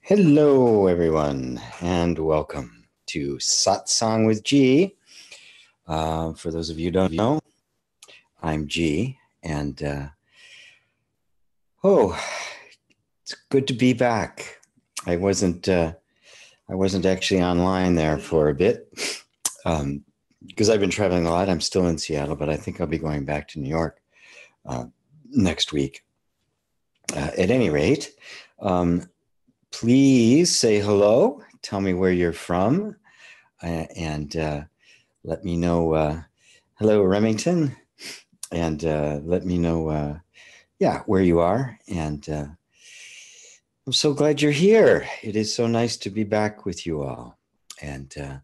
Hello, everyone, and welcome to Satsang with G. For those of you who don't know, I'm G, and it's good to be back. I wasn't actually online there for a bit because I've been traveling a lot. I'm still in Seattle, but I think I'll be going back to New York next week. At any rate, please say hello. Tell me where you're from, and let me know. Hello, Remington, and let me know, where you are. And I'm so glad you're here. It is so nice to be back with you all, and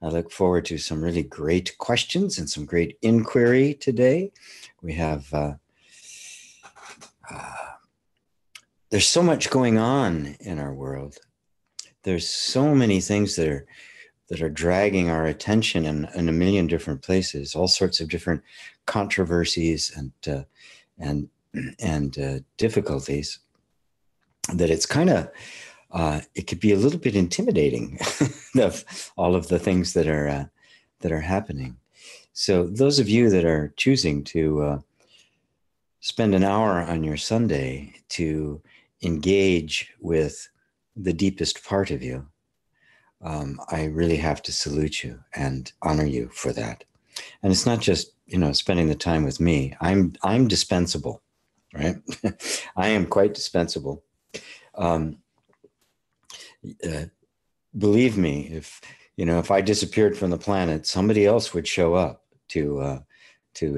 I look forward to some really great questions and some great inquiry today. We have. There's so much going on in our world. There's so many things that are dragging our attention in a million different places, all sorts of different controversies and difficulties, that it's kind of, it could be a little bit intimidating of all of the things that are happening. So those of you that are choosing to spend an hour on your Sunday to engage with the deepest part of you, I really have to salute you and honor you for that. And it's not just, spending the time with me. I'm dispensable, right? I am quite dispensable. Believe me, if I disappeared from the planet, somebody else would show up to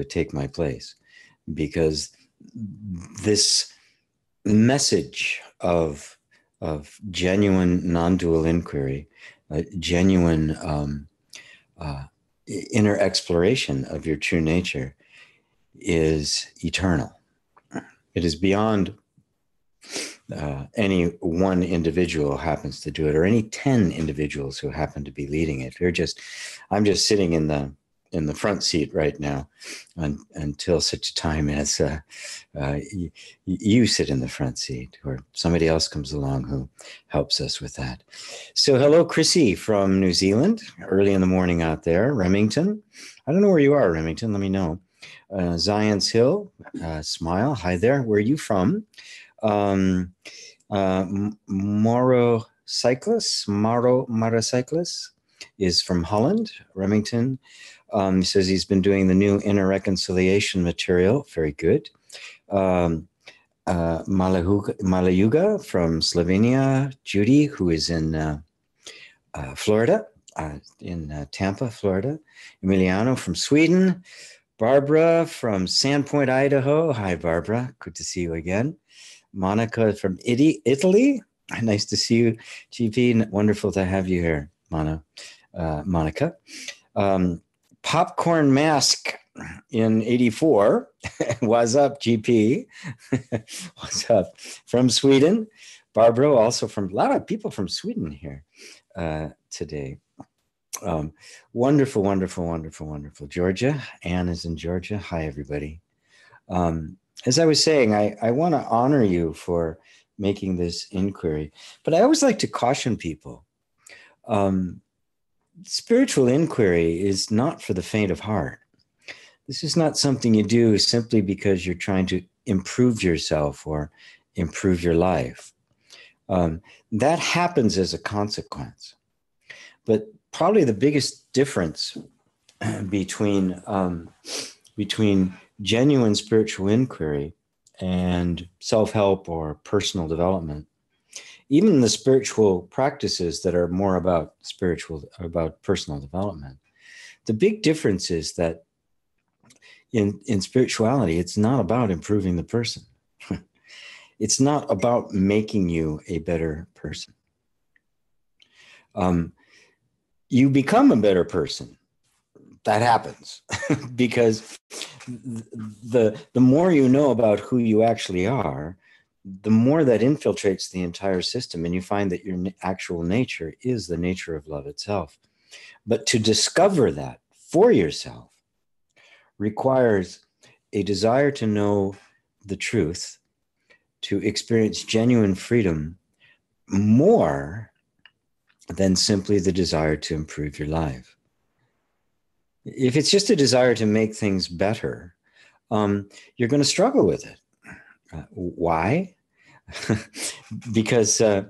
take my place, because this message of genuine non-dual inquiry, genuine inner exploration of your true nature is eternal. It is beyond any one individual happens to do it, or any 10 individuals who happen to be leading it. I'm just sitting in the front seat right now until such time as you sit in the front seat, or somebody else comes along who helps us with that. So hello, Chrissy from New Zealand, early in the morning out there. Remington, I don't know where you are, Remington, let me know. Zion's Hill, smile, hi there, where are you from? Maro Cyclist is from Holland. Remington says he's been doing the new inner reconciliation material. Very good. Malayuga from Slovenia. Judy, who is in Florida, in Tampa, Florida. Emiliano from Sweden. Barbara from Sandpoint, Idaho. Hi, Barbara. Good to see you again. Monica from Italy. Nice to see you, GP. Wonderful to have you here, Monica. Popcorn Mask in 84. What's up, GP? What's up? From Sweden. Barbara, also from, a lot of people from Sweden here today. Wonderful, wonderful, wonderful, wonderful. Georgia. Anne is in Georgia. Hi, everybody. As I was saying, I want to honor you for making this inquiry, but I always like to caution people. Spiritual inquiry is not for the faint of heart. This is not something you do simply because you're trying to improve yourself or improve your life. That happens as a consequence. But probably the biggest difference between genuine spiritual inquiry and self-help or personal development, even the spiritual practices that are more about personal development, the big difference is that in spirituality, it's not about improving the person. It's not about making you a better person. You become a better person. That happens because the more you know about who you actually are, the more that infiltrates the entire system, and you find that your actual nature is the nature of love itself. But to discover that for yourself requires a desire to know the truth, to experience genuine freedom more than simply the desire to improve your life. If it's just a desire to make things better, you're going to struggle with it. Why? Because if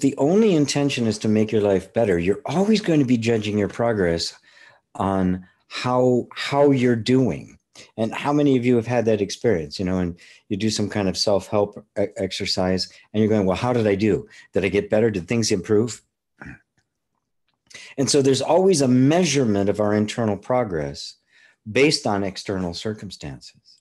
the only intention is to make your life better, you're always going to be judging your progress on how you're doing. And how many of you have had that experience, and you do some kind of self-help exercise and you're going, well, how did I do? Did I get better? Did things improve? And so there's always a measurement of our internal progress based on external circumstances.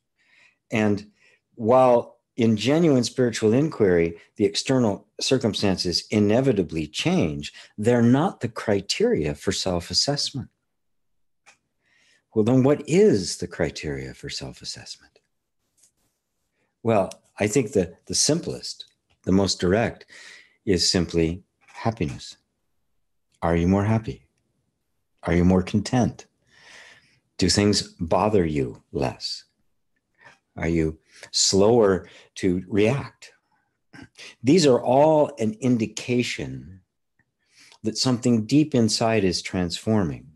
And while in genuine spiritual inquiry, the external circumstances inevitably change, they're not the criteria for self-assessment. Well, then what is the criteria for self-assessment? Well, I think the simplest, the most direct, is simply happiness. Are you more happy? Are you more content? Do things bother you less? Are you slower to react? These are all an indication that something deep inside is transforming.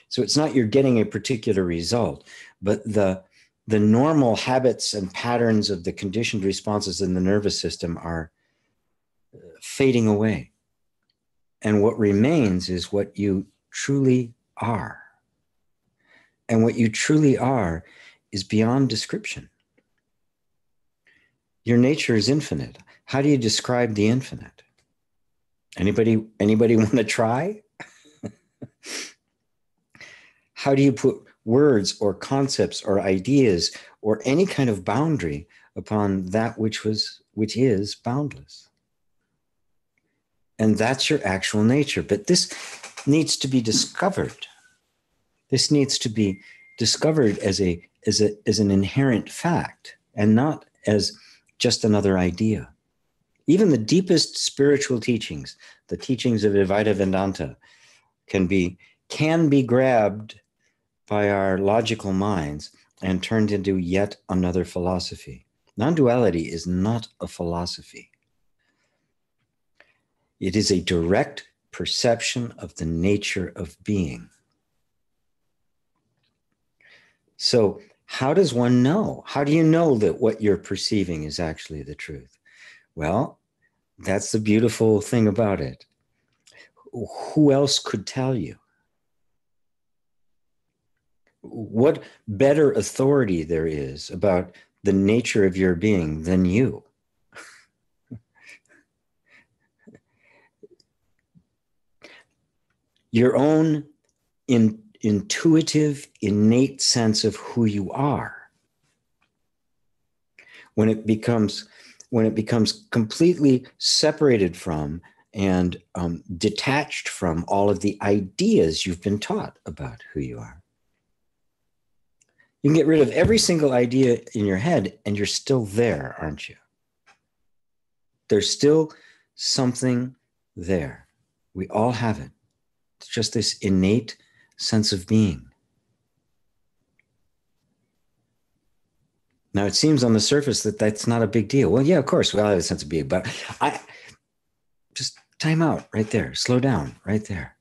So it's not you're getting a particular result, but the normal habits and patterns of the conditioned responses in the nervous system are fading away. And what remains is what you truly are. And what you truly are is beyond description. Your nature is infinite. How do you describe the infinite? Anybody want to try? How do you put words or concepts or ideas or any kind of boundary upon that which is boundless? And that's your actual nature. But this needs to be discovered. This needs to be discovered as an inherent fact and not as just another idea. Even the deepest spiritual teachings, the teachings of Advaita Vedanta, can be grabbed by our logical minds and turned into yet another philosophy. Non-duality is not a philosophy. It is a direct perception of the nature of being. So how does one know? How do you know that what you're perceiving is actually the truth? Well, that's the beautiful thing about it. Who else could tell you? What better authority there is about the nature of your being than you? Your own intuitive, innate sense of who you are. When it becomes completely separated from and detached from all of the ideas you've been taught about who you are. You can get rid of every single idea in your head and you're still there, aren't you? There's still something there. We all have it. It's just this innate sense of being. Now, it seems on the surface that that's not a big deal. Well, yeah, of course, we all have a sense of being, but just time out right there. Slow down right there.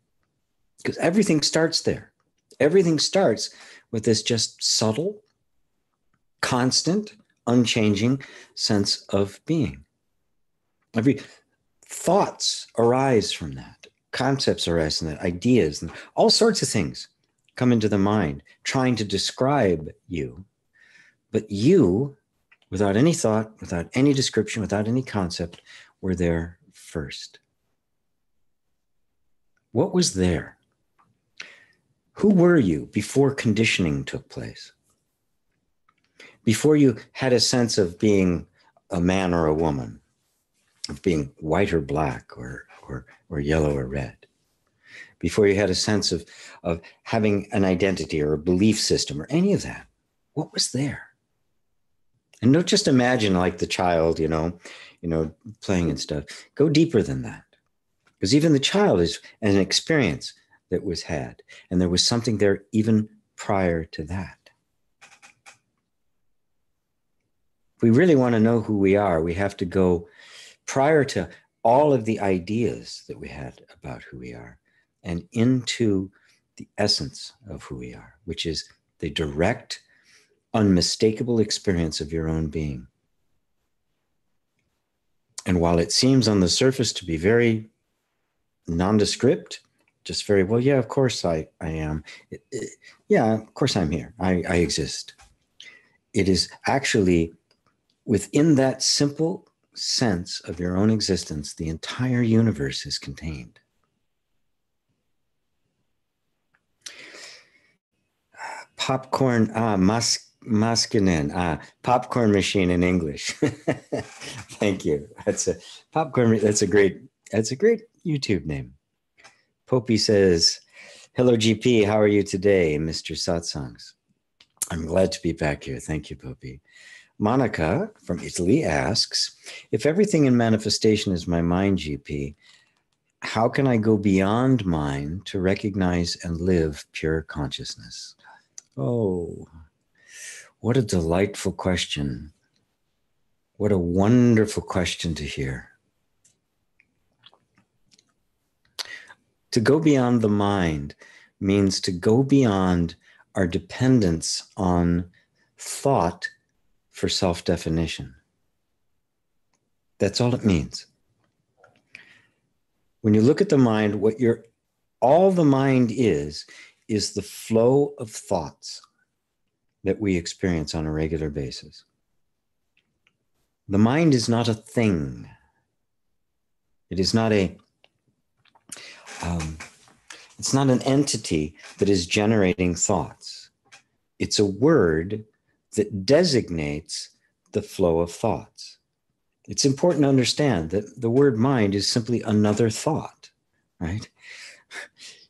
Because everything starts there. Everything starts with this just subtle, constant, unchanging sense of being. Every thoughts arise from that. Concepts arise from that. Ideas and all sorts of things come into the mind trying to describe you. But you, without any thought, without any description, without any concept, were there first. What was there? Who were you before conditioning took place? Before you had a sense of being a man or a woman, of being white or black or yellow or red. Before you had a sense of having an identity or a belief system or any of that, what was there? And don't just imagine like the child, playing and stuff. Go deeper than that. Because even the child is an experience that was had. And there was something there even prior to that. If we really want to know who we are, we have to go prior to all of the ideas that we had about who we are and into the essence of who we are, which is the direct, unmistakable experience of your own being. And while it seems on the surface to be very nondescript, just very, well, yeah, of course I am. Yeah, of course I'm here. I exist. It is actually within that simple sense of your own existence, the entire universe is contained. Popcorn, Maskinen, popcorn machine in English. Thank you. That's a popcorn. That's a great YouTube name. Popey says, hello, GP. How are you today, Mr. Satsangs? I'm glad to be back here. Thank you, Popey. Monica from Italy asks, if everything in manifestation is my mind, GP, how can I go beyond mind to recognize and live pure consciousness? Oh, what a delightful question. What a wonderful question to hear. To go beyond the mind means to go beyond our dependence on thought for self-definition. That's all it means. When you look at the mind, all the mind is the flow of thoughts that we experience on a regular basis. The mind is not a thing. It is not it's not an entity that is generating thoughts. It's a word that designates the flow of thoughts. It's important to understand that the word mind is simply another thought, right?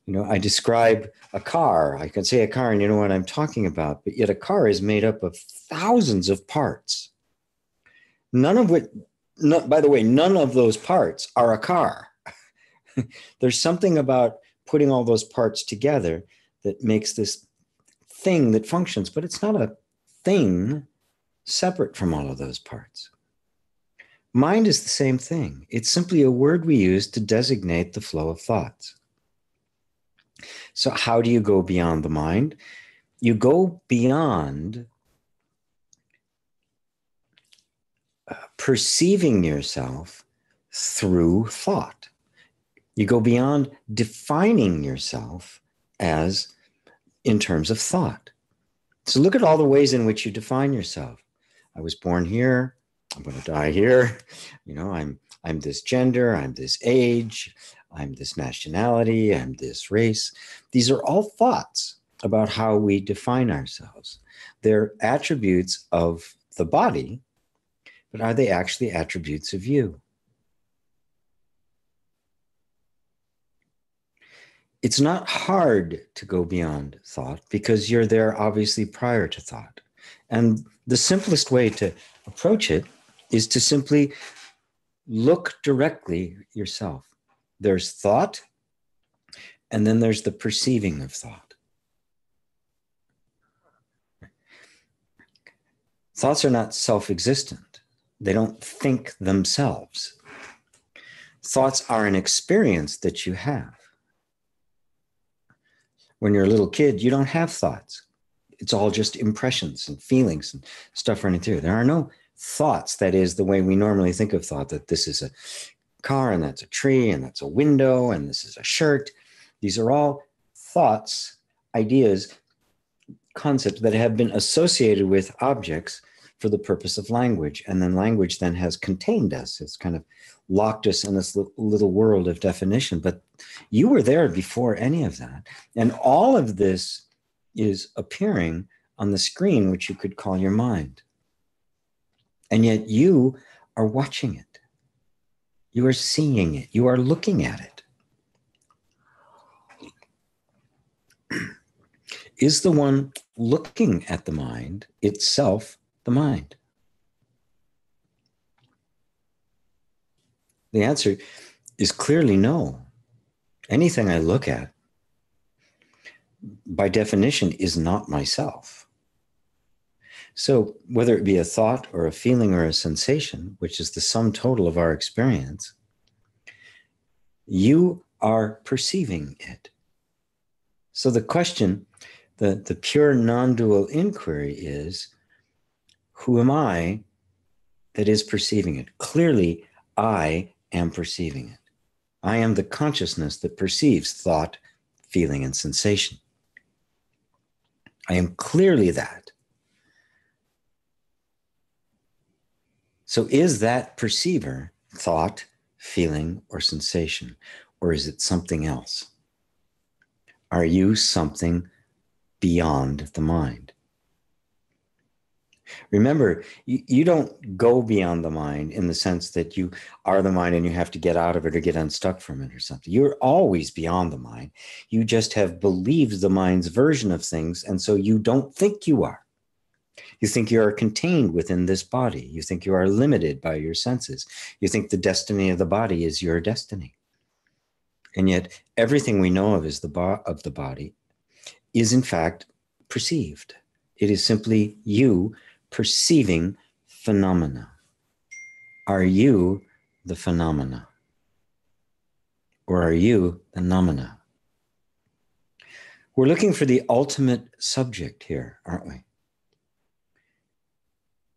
You know, I describe a car. I can say a car and you know what I'm talking about, but yet a car is made up of thousands of parts. None of which, by the way, none of those parts are a car. There's something about putting all those parts together that makes this thing that functions, but it's not a thing separate from all of those parts. Mind is the same thing. It's simply a word we use to designate the flow of thoughts. So how do you go beyond the mind? You go beyond perceiving yourself through thought. You go beyond defining yourself as in terms of thought. So look at all the ways in which you define yourself. I was born here. I'm going to die here. You know, I'm this gender. I'm this age. I'm this nationality. I'm this race. These are all thoughts about how we define ourselves. They're attributes of the body, but are they actually attributes of you? It's not hard to go beyond thought because you're there obviously prior to thought. And the simplest way to approach it is to simply look directly yourself. There's thought, and then there's the perceiving of thought. Thoughts are not self-existent. They don't think themselves. Thoughts are an experience that you have. When you're a little kid, you don't have thoughts. It's all just impressions and feelings and stuff running through. There are no thoughts. That is the way we normally think of thought, that this is a car and that's a tree and that's a window and this is a shirt. These are all thoughts, ideas, concepts that have been associated with objects for the purpose of language. And then language then has contained us. It's kind of locked us in this little world of definition. But you were there before any of that. And all of this is appearing on the screen, which you could call your mind. And yet you are watching it. You are seeing it. You are looking at it. Is the one looking at the mind itself the mind? The answer is clearly no. Anything I look at, by definition, is not myself. So whether it be a thought or a feeling or a sensation, which is the sum total of our experience, you are perceiving it. So the question, the pure non-dual inquiry is, who am I that is perceiving it? Clearly, I am perceiving it. I am the consciousness that perceives thought, feeling, and sensation. I am clearly that. So is that perceiver thought, feeling, or sensation? Or is it something else? Are you something beyond the mind? Remember, you don't go beyond the mind in the sense that you are the mind and you have to get out of it or get unstuck from it or something. You're always beyond the mind. You just have believed the mind's version of things, and so you don't think you are. You think you are contained within this body. You think you are limited by your senses. You think the destiny of the body is your destiny. And yet everything we know of is of the body is in fact perceived. It is simply you perceiving phenomena. Are you the phenomena? Or are you the nomina? We're looking for the ultimate subject here, aren't we?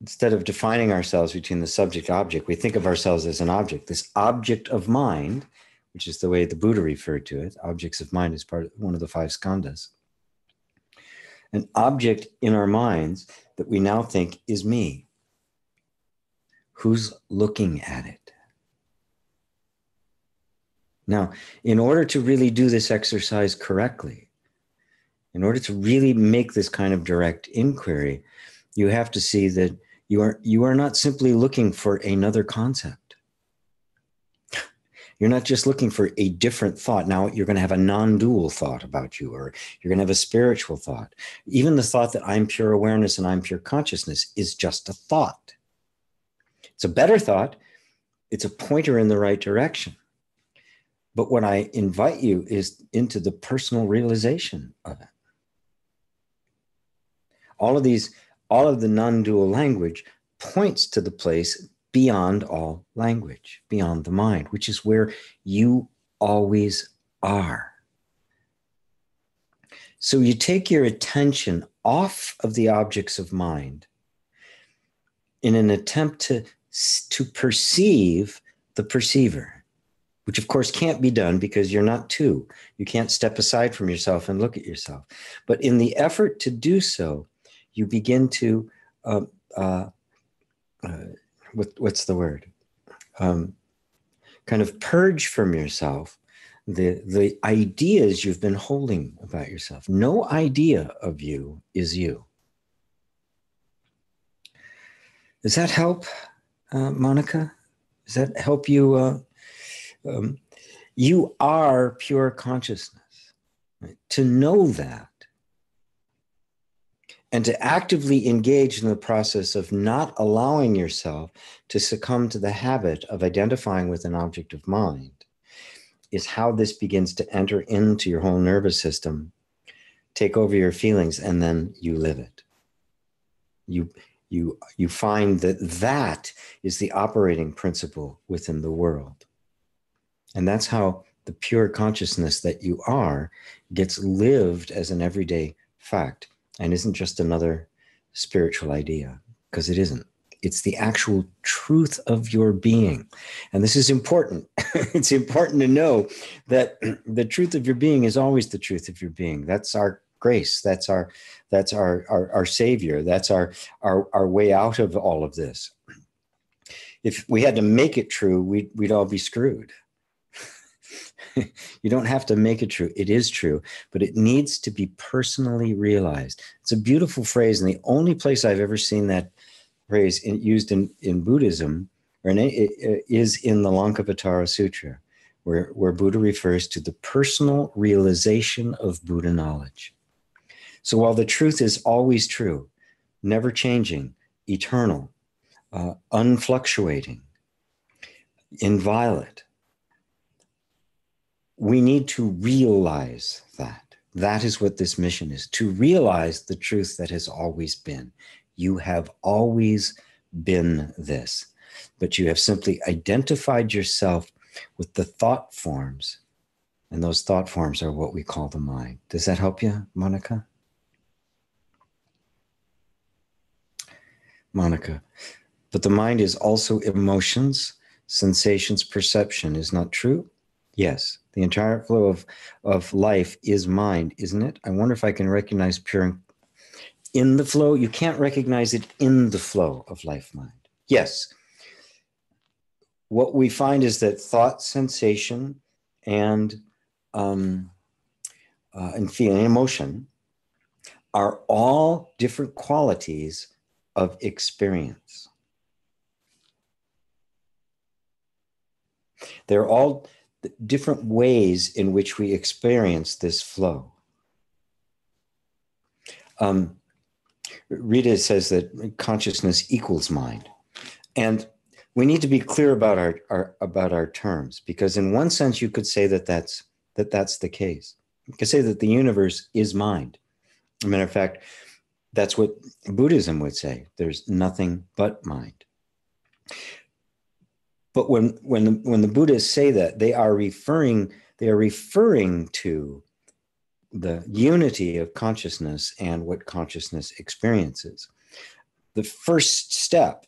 Instead of defining ourselves between the subject-object, we think of ourselves as an object. This object of mind, which is the way the Buddha referred to it, objects of mind is one of the 5 skandhas. An object in our minds that we now think is me. Who's looking at it? Now, in order to really do this exercise correctly, in order to really make this kind of direct inquiry, you have to see that you are not simply looking for another concept. You're not just looking for a different thought. Now you're going to have a non-dual thought about you, or you're going to have a spiritual thought. Even the thought that I'm pure awareness and I'm pure consciousness is just a thought. It's a better thought. It's a pointer in the right direction. But what I invite you is into the personal realization of it. All of the non-dual language points to the place beyond all language, beyond the mind, which is where you always are. So you take your attention off of the objects of mind in an attempt to perceive the perceiver, which of course can't be done because you're not two. You can't step aside from yourself and look at yourself. But in the effort to do so, you begin to what's the word? Kind of purge from yourself the ideas you've been holding about yourself. No idea of you is you. Does that help, Monica? Does that help you? You are pure consciousness. Right? To know that, and to actively engage in the process of not allowing yourself to succumb to the habit of identifying with an object of mind is how this begins to enter into your whole nervous system, take over your feelings, and then you live it. You find that that is the operating principle within the world. And that's how the pure consciousness that you are gets lived as an everyday fact. And isn't just another spiritual idea, because it isn't. It's the actual truth of your being. And this is important. It's important to know that the truth of your being is always the truth of your being. That's our grace. That's our savior. That's our way out of all of this. If we had to make it true, we'd all be screwed. You don't have to make it true. It is true, but it needs to be personally realized. It's a beautiful phrase, and the only place I've ever seen that phrase used in Buddhism is in the Lankavatara Sutra, where Buddha refers to the personal realization of Buddha knowledge. So while the truth is always true, never changing, eternal, unfluctuating, inviolate, we need to realize that. That is what this mission is, to realize the truth that has always been. You have always been this, but you have simply identified yourself with the thought forms, and those thought forms are what we call the mind. Does that help you, Monica? Monica, but the mind is also emotions, sensations, perception. Is not true? Yes, the entire flow of life is mind, isn't it? I wonder if I can recognize pure in the flow. You can't recognize it in the flow of life mind. Yes. What we find is that thought, sensation, and feeling, emotion, are all different qualities of experience. They're all different ways in which we experience this flow. Rita says that consciousness equals mind. And we need to be clear about our terms, because in one sense you could say that that's the case. You could say that the universe is mind. As a matter of fact, that's what Buddhism would say. There's nothing but mind. But when the Buddhists say that, they are referring to the unity of consciousness and what consciousness experiences. The first step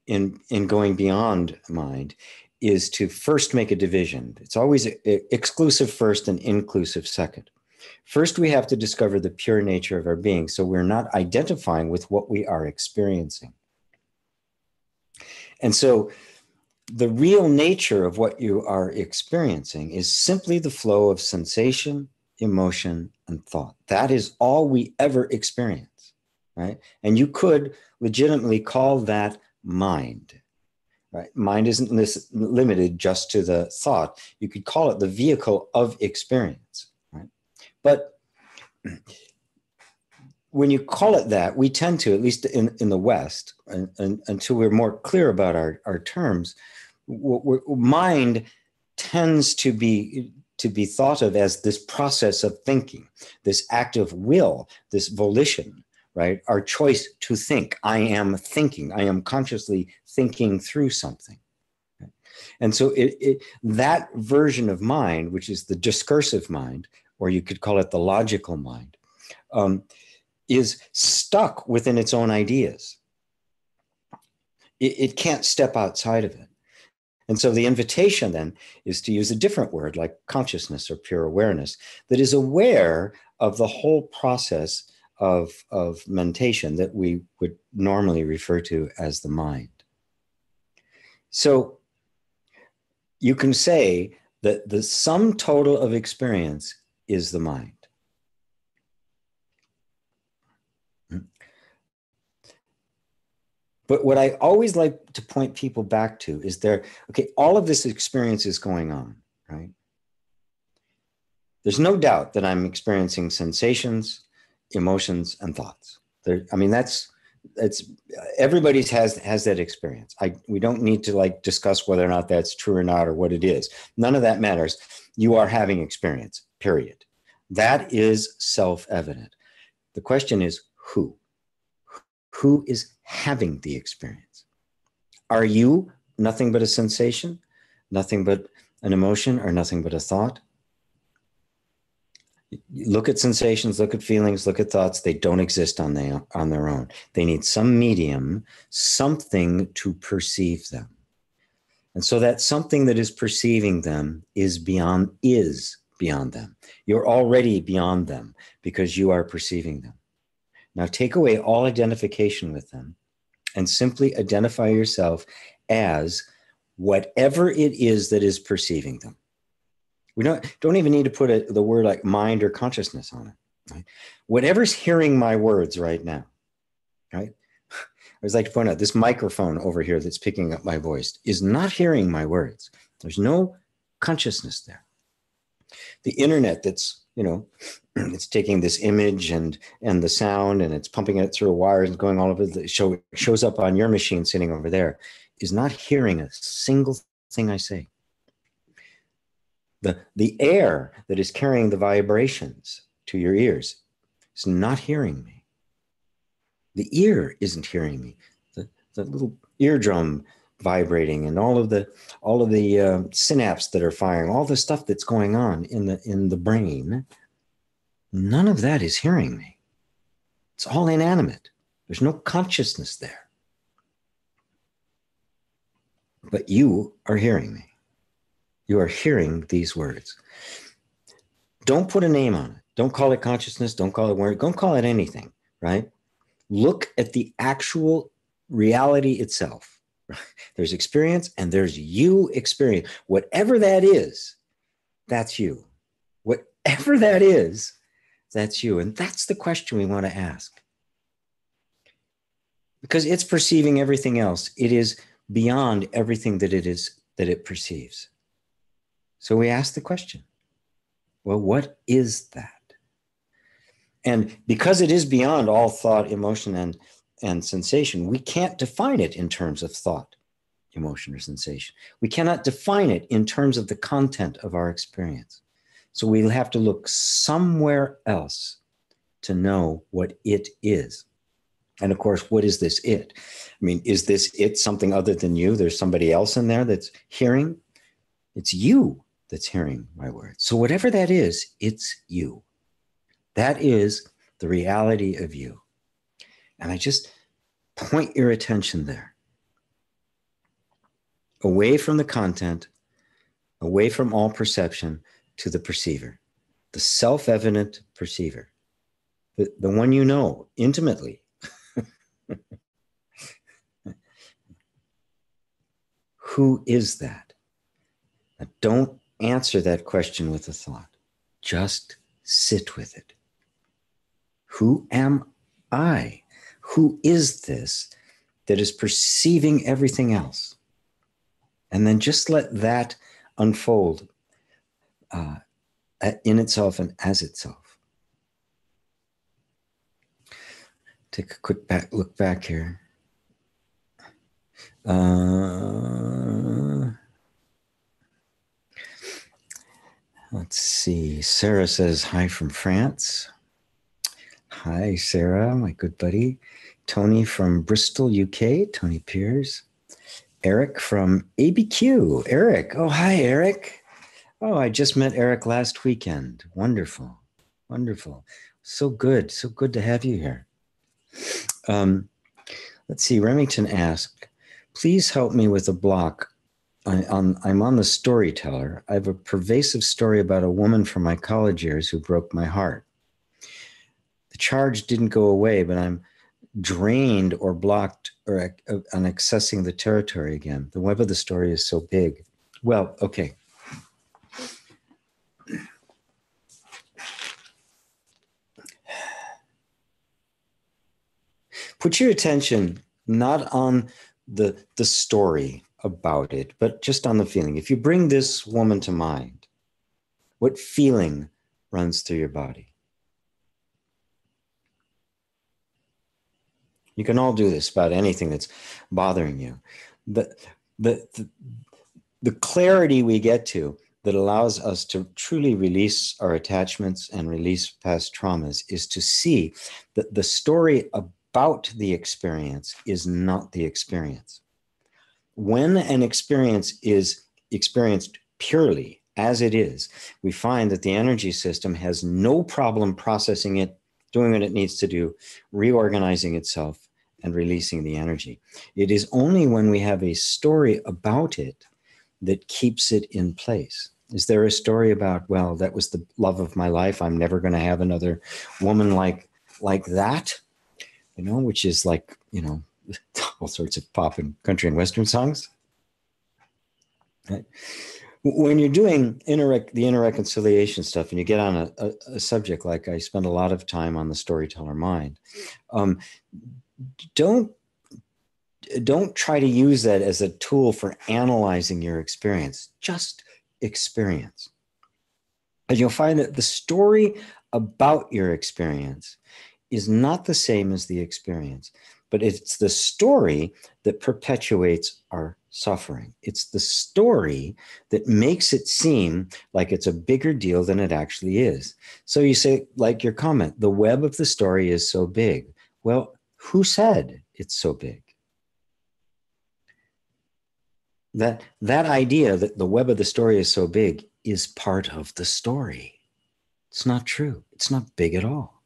in going beyond mind is to first make a division. It's always exclusive first and inclusive second. First, we have to discover the pure nature of our being, so we're not identifying with what we are experiencing. And so the real nature of what you are experiencing is simply the flow of sensation, emotion, and thought. That is all we ever experience, right? And you could legitimately call that mind, right? Mind isn't limited just to the thought. You could call it the vehicle of experience, right? But when you call it that, we tend to, at least in the West, and until we're more clear about our terms, mind tends to be thought of as this process of thinking, this act of will, this volition, right? Our choice to think. I am thinking. I am consciously thinking through something. Right? And so that version of mind, which is the discursive mind, or you could call it the logical mind, is stuck within its own ideas. It can't step outside of it. And so the invitation then is to use a different word like consciousness or pure awareness that is aware of the whole process of mentation that we would normally refer to as the mind. So you can say that the sum total of experience is the mind. But what I always like to point people back to is all of this experience is going on, right? There's no doubt that I'm experiencing sensations, emotions, and thoughts. That's everybody has that experience. We don't need to discuss whether or not that's true or not or what it is. None of that matters. You are having experience, period. That is self-evident. The question is who? Who is having the experience? Are you nothing but a sensation, nothing but an emotion, or nothing but a thought? Look at sensations, look at feelings, look at thoughts. They don't exist on their own. They need some medium, something to perceive them. And so that something that is perceiving them is beyond them. You're already beyond them because you are perceiving them. Now take away all identification with them and simply identify yourself as whatever it is that is perceiving them. We don't even need to put the word like mind or consciousness on it. Right? Whatever's hearing my words right now, right? I always like to point out this microphone over here that's picking up my voice is not hearing my words. There's no consciousness there. The internet that's, it's taking this image and the sound and it's pumping it through wires and going all over the show, shows up on your machine sitting over there, is not hearing a single thing I say. The air that is carrying the vibrations to your ears is not hearing me. The ear isn't hearing me. The little eardrum vibrating and all of the synapses that are firing, all the stuff that's going on in the brain, none of that is hearing me. It's all inanimate. There's no consciousness there. But you are hearing me. You are hearing these words. Don't put a name on it. Don't call it consciousness. Don't call it word. Don't call it anything, right? Look at the actual reality itself. There's experience and there's you experience. Whatever that is, that's you. Whatever that is, that's you. And that's the question we want to ask. Because it's perceiving everything else. It is beyond everything that it perceives. So we ask the question, well, what is that? And because it is beyond all thought, emotion, and sensation, we can't define it in terms of thought, emotion, or sensation. We cannot define it in terms of the content of our experience. So we'll have to look somewhere else to know what it is. And of course, what is this it? I mean, is this it something other than you? There's somebody else in there that's hearing? It's you that's hearing my words. So whatever that is, it's you. That is the reality of you. And I just point your attention there. Away from the content, away from all perception, to the perceiver, the self-evident perceiver, the one you know intimately. Who is that? Now, don't answer that question with a thought. Just sit with it. Who am I? Who is this that is perceiving everything else? And then just let that unfold in itself and as itself. Take a quick look back here. Let's see. Sarah says, hi from France. Hi, Sarah, my good buddy. Tony from Bristol, UK. Tony Piers. Eric from ABQ. Eric. Oh, hi, Eric. Oh, I just met Eric last weekend. Wonderful. Wonderful. So good. So good to have you here. Let's see. Remington asked, please help me with a block. I'm on the storyteller. I have a pervasive story about a woman from my college years who broke my heart. The charge didn't go away, but I'm drained or blocked or on accessing the territory again. The web of the story is so big. Well, okay. Put your attention not on the story about it, but just on the feeling. If you bring this woman to mind, what feeling runs through your body? You can all do this about anything that's bothering you. The clarity we get to that allows us to truly release our attachments and release past traumas is to see that the story about the experience is not the experience. When an experience is experienced purely as it is, we find that the energy system has no problem processing it, doing what it needs to do, reorganizing itself, and releasing the energy. It is only when we have a story about it that keeps it in place. Is there a story about, well, that was the love of my life, I'm never going to have another woman like that, you know, which is like, you know, all sorts of pop and country and Western songs. Right? When you're doing the inner reconciliation stuff and you get on a subject like I spend a lot of time on the storyteller mind, don't try to use that as a tool for analyzing your experience. Just experience. And you'll find that the story about your experience is not the same as the experience, but it's the story that perpetuates our suffering. It's the story that makes it seem like it's a bigger deal than it actually is. So you say, like your comment, the web of the story is so big. Well, Who said it's so big? That idea that the web of the story is so big is part of the story. It's not true. It's not big at all.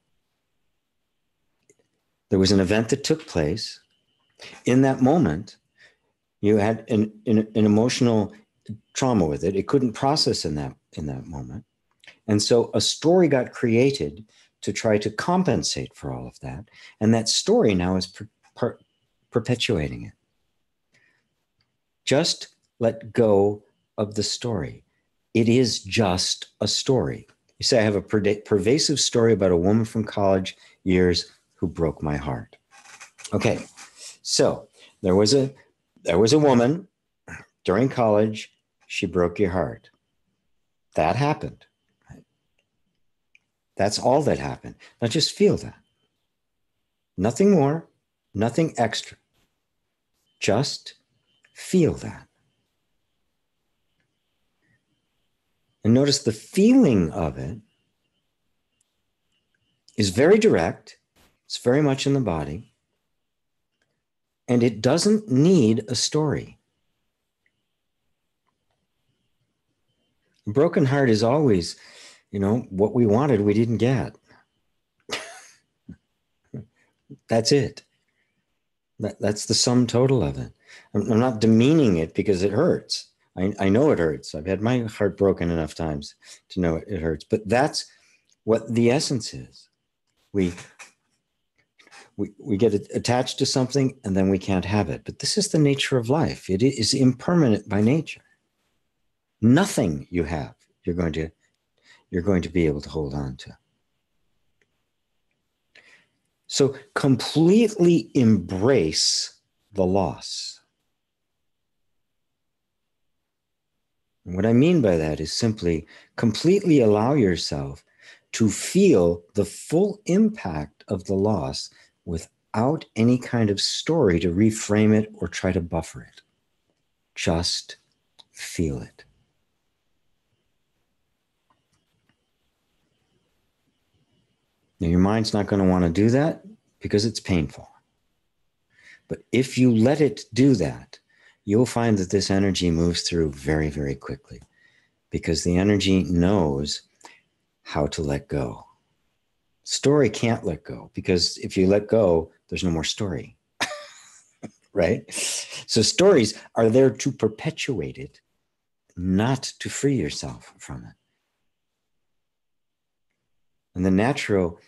There was an event that took place. In that moment, you had an emotional trauma with it. It couldn't process in that moment. And so a story got created to try to compensate for all of that. And that story now is perpetuating it. Just let go of the story. It is just a story. You say, I have a pervasive story about a woman from college years who broke my heart. Okay, so there was a woman during college. She broke your heart. That happened. Right? That's all that happened. Now just feel that. Nothing more, nothing extra. Just feel that. And notice the feeling of it is very direct. It's very much in the body. And it doesn't need a story. A broken heart is always, what we wanted, we didn't get. That's it. That's the sum total of it. I'm not demeaning it because it hurts. I know it hurts. I've had my heart broken enough times to know it hurts. But that's what the essence is. We get attached to something and then we can't have it. But this is the nature of life. It is impermanent by nature. Nothing you have, you're going to be able to hold on to. So completely embrace the loss. And what I mean by that is simply completely allow yourself to feel the full impact of the loss without any kind of story to reframe it or try to buffer it. Just feel it. Now, your mind's not going to want to do that because it's painful. But if you let it do that, you'll find that this energy moves through very, very quickly because the energy knows how to let go. Story can't let go because if you let go, there's no more story, right? So stories are there to perpetuate it, not to free yourself from it. And the natural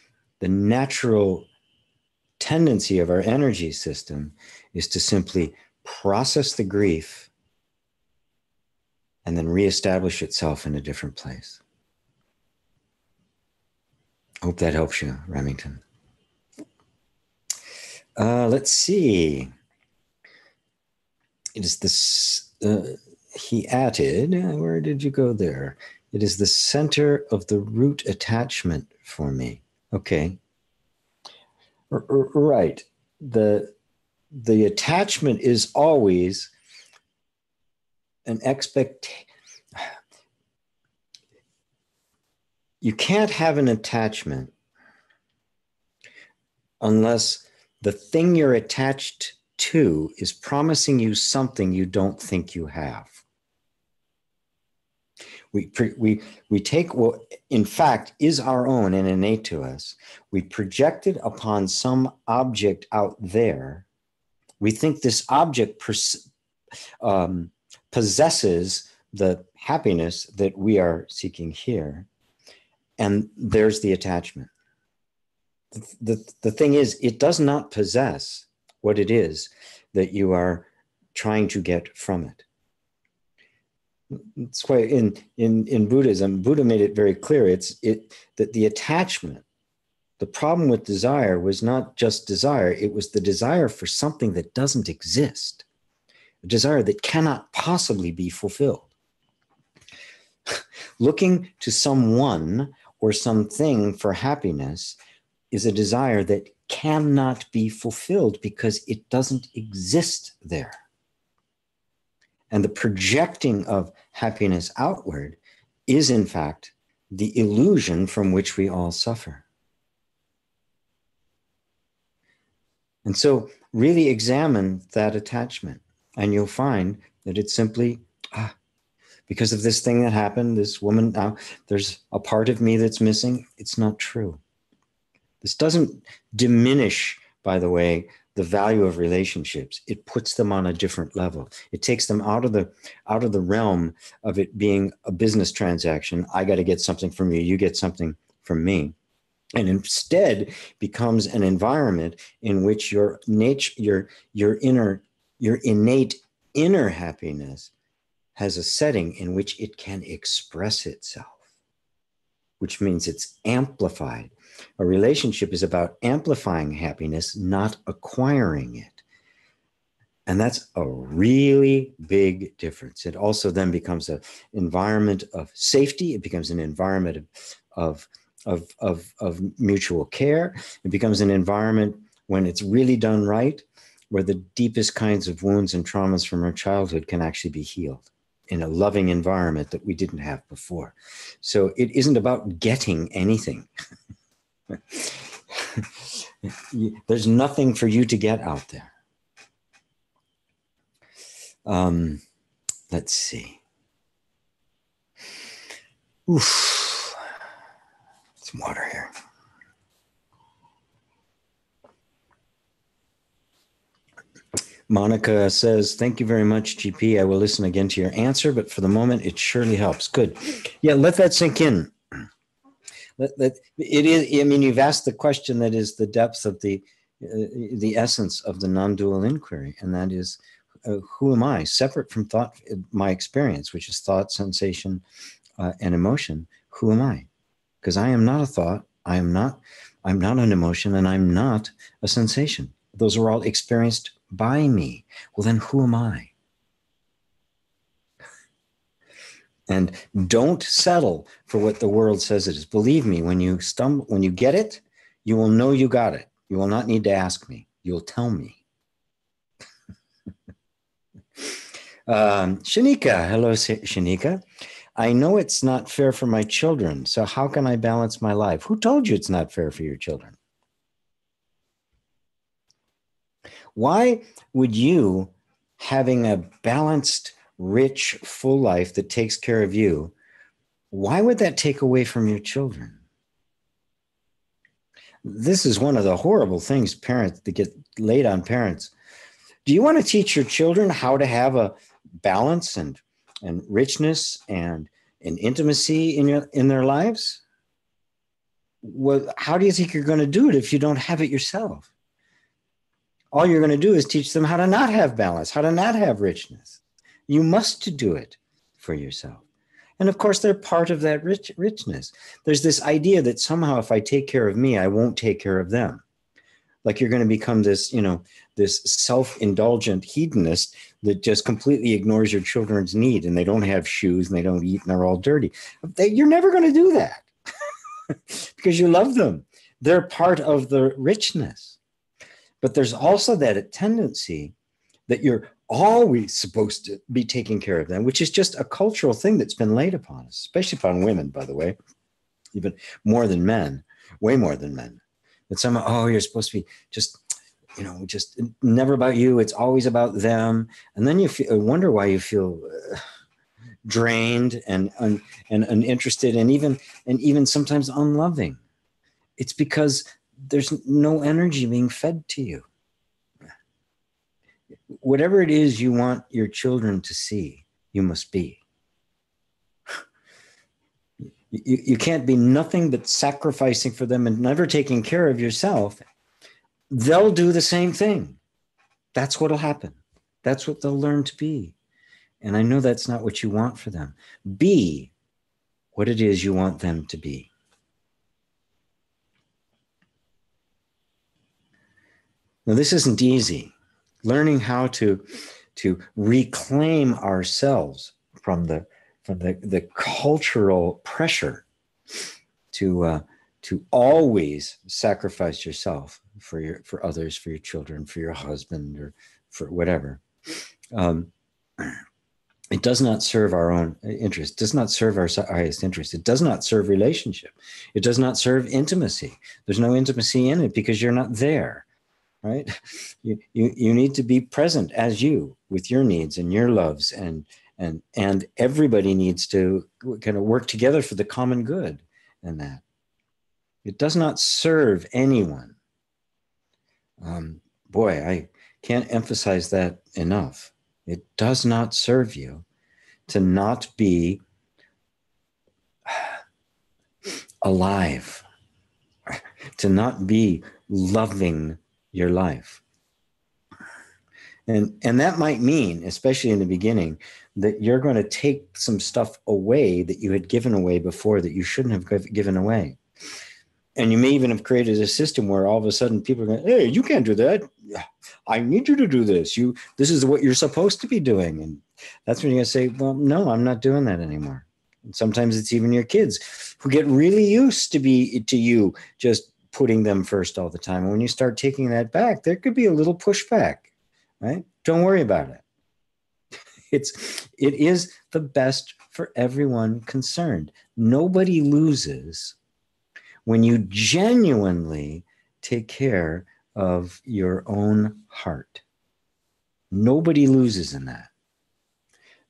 tendency of our energy system is to simply process the grief and then reestablish itself in a different place. Hope that helps you, Remington. Let's see. It is this, he added, where did you go there? It is the center of the root attachment for me. Okay. Right. The attachment is always an expectation. You can't have an attachment unless the thing you're attached to is promising you something you don't think you have. We take what, in fact, is our own and innate to us. We project it upon some object out there. We think this object possesses the happiness that we are seeking here. And there's the attachment. The thing is, it does not possess what it is that you are trying to get from it. It's why in Buddhism, Buddha made it very clear that the attachment, the problem with desire was not just desire, it was the desire for something that doesn't exist, a desire that cannot possibly be fulfilled. Looking to someone or something for happiness is a desire that cannot be fulfilled because it doesn't exist there. And the projecting of happiness outward is, in fact, the illusion from which we all suffer. And so really examine that attachment, and you'll find that it's simply, because of this thing that happened, this woman, now there's a part of me that's missing. It's not true. This doesn't diminish, by the way, the value of relationships. It puts them on a different level. It takes them out of the realm of it being a business transaction. I got to get something from you, you get something from me. And instead becomes an environment in which your nature, your innate inner happiness has a setting in which it can express itself, which means it's amplified. A relationship is about amplifying happiness, not acquiring it. And that's a really big difference. It also then becomes an environment of safety. It becomes an environment of mutual care. It becomes an environment, when it's really done right, where the deepest kinds of wounds and traumas from our childhood can actually be healed in a loving environment that we didn't have before. So it isn't about getting anything. There's nothing for you to get out there. Let's see. Oof. Some water here. Monica says, thank you very much, GP. I will listen again to your answer, but for the moment, it surely helps. Good. Yeah, let that sink in. It is, I mean, you've asked the question that is the depth of the essence of the non-dual inquiry, and that is, who am I? Separate from thought, my experience, which is thought, sensation, and emotion. Who am I? Because I am not a thought. I'm not an emotion, and I'm not a sensation. Those are all experienced by me. Well, then who am I? And don't settle for what the world says it is. Believe me, when you stumble, when you get it, you will know you got it. You will not need to ask me. You'll tell me. Shanika, hello, Shanika. I know it's not fair for my children, so how can I balance my life? Who told you it's not fair for your children? Why would you, having a balanced, rich, full life that takes care of you, why would that take away from your children? This is one of the horrible things parents that get laid on parents. Do you want to teach your children how to have a balance and richness and intimacy in their lives? Well, how do you think you're going to do it if you don't have it yourself? All you're going to do is teach them how to not have balance, how to not have richness. You must do it for yourself. And of course, they're part of that richness. There's this idea that somehow if I take care of me, I won't take care of them. Like you're going to become this, this self-indulgent hedonist that just completely ignores your children's need, and they don't have shoes and they don't eat and they're all dirty. You're never going to do that because you love them. They're part of the richness. But there's also that tendency that you're always supposed to be taking care of them, which is just a cultural thing that's been laid upon us, especially upon women, by the way, even more than men, way more than men. That somehow, you're supposed to be just never about you. It's always about them. And then you wonder why you feel drained and uninterested and even sometimes unloving. It's because there's no energy being fed to you. Whatever it is you want your children to see, you must be. You can't be nothing but sacrificing for them and never taking care of yourself. They'll do the same thing. That's what'll happen. That's what they'll learn to be. And I know that's not what you want for them. Be what it is you want them to be. Now, this isn't easy. Learning how to reclaim ourselves from the cultural pressure to always sacrifice yourself for others, for your children, for your husband, or for whatever. It does not serve our own interest, does not serve our highest interest. It does not serve relationship. It does not serve intimacy. There's no intimacy in it because you're not there. right? You need to be present as you with your needs and your loves, and everybody needs to kind of work together for the common good. And that it does not serve anyone. Boy, I can't emphasize that enough. It does not serve you to not be alive, to not be loving your life. And that might mean, especially in the beginning, that you're going to take some stuff away that you had given away before that you shouldn't have given away. And you may even have created a system where all of a sudden people are going, hey, you can't do that. I need you to do this. This is what you're supposed to be doing. And that's when you're going to say, well, no, I'm not doing that anymore. And sometimes it's even your kids who get really used to you just putting them first all the time. And when you start taking that back, there could be a little pushback, right? Don't worry about it. It is the best for everyone concerned. Nobody loses when you genuinely take care of your own heart. Nobody loses in that.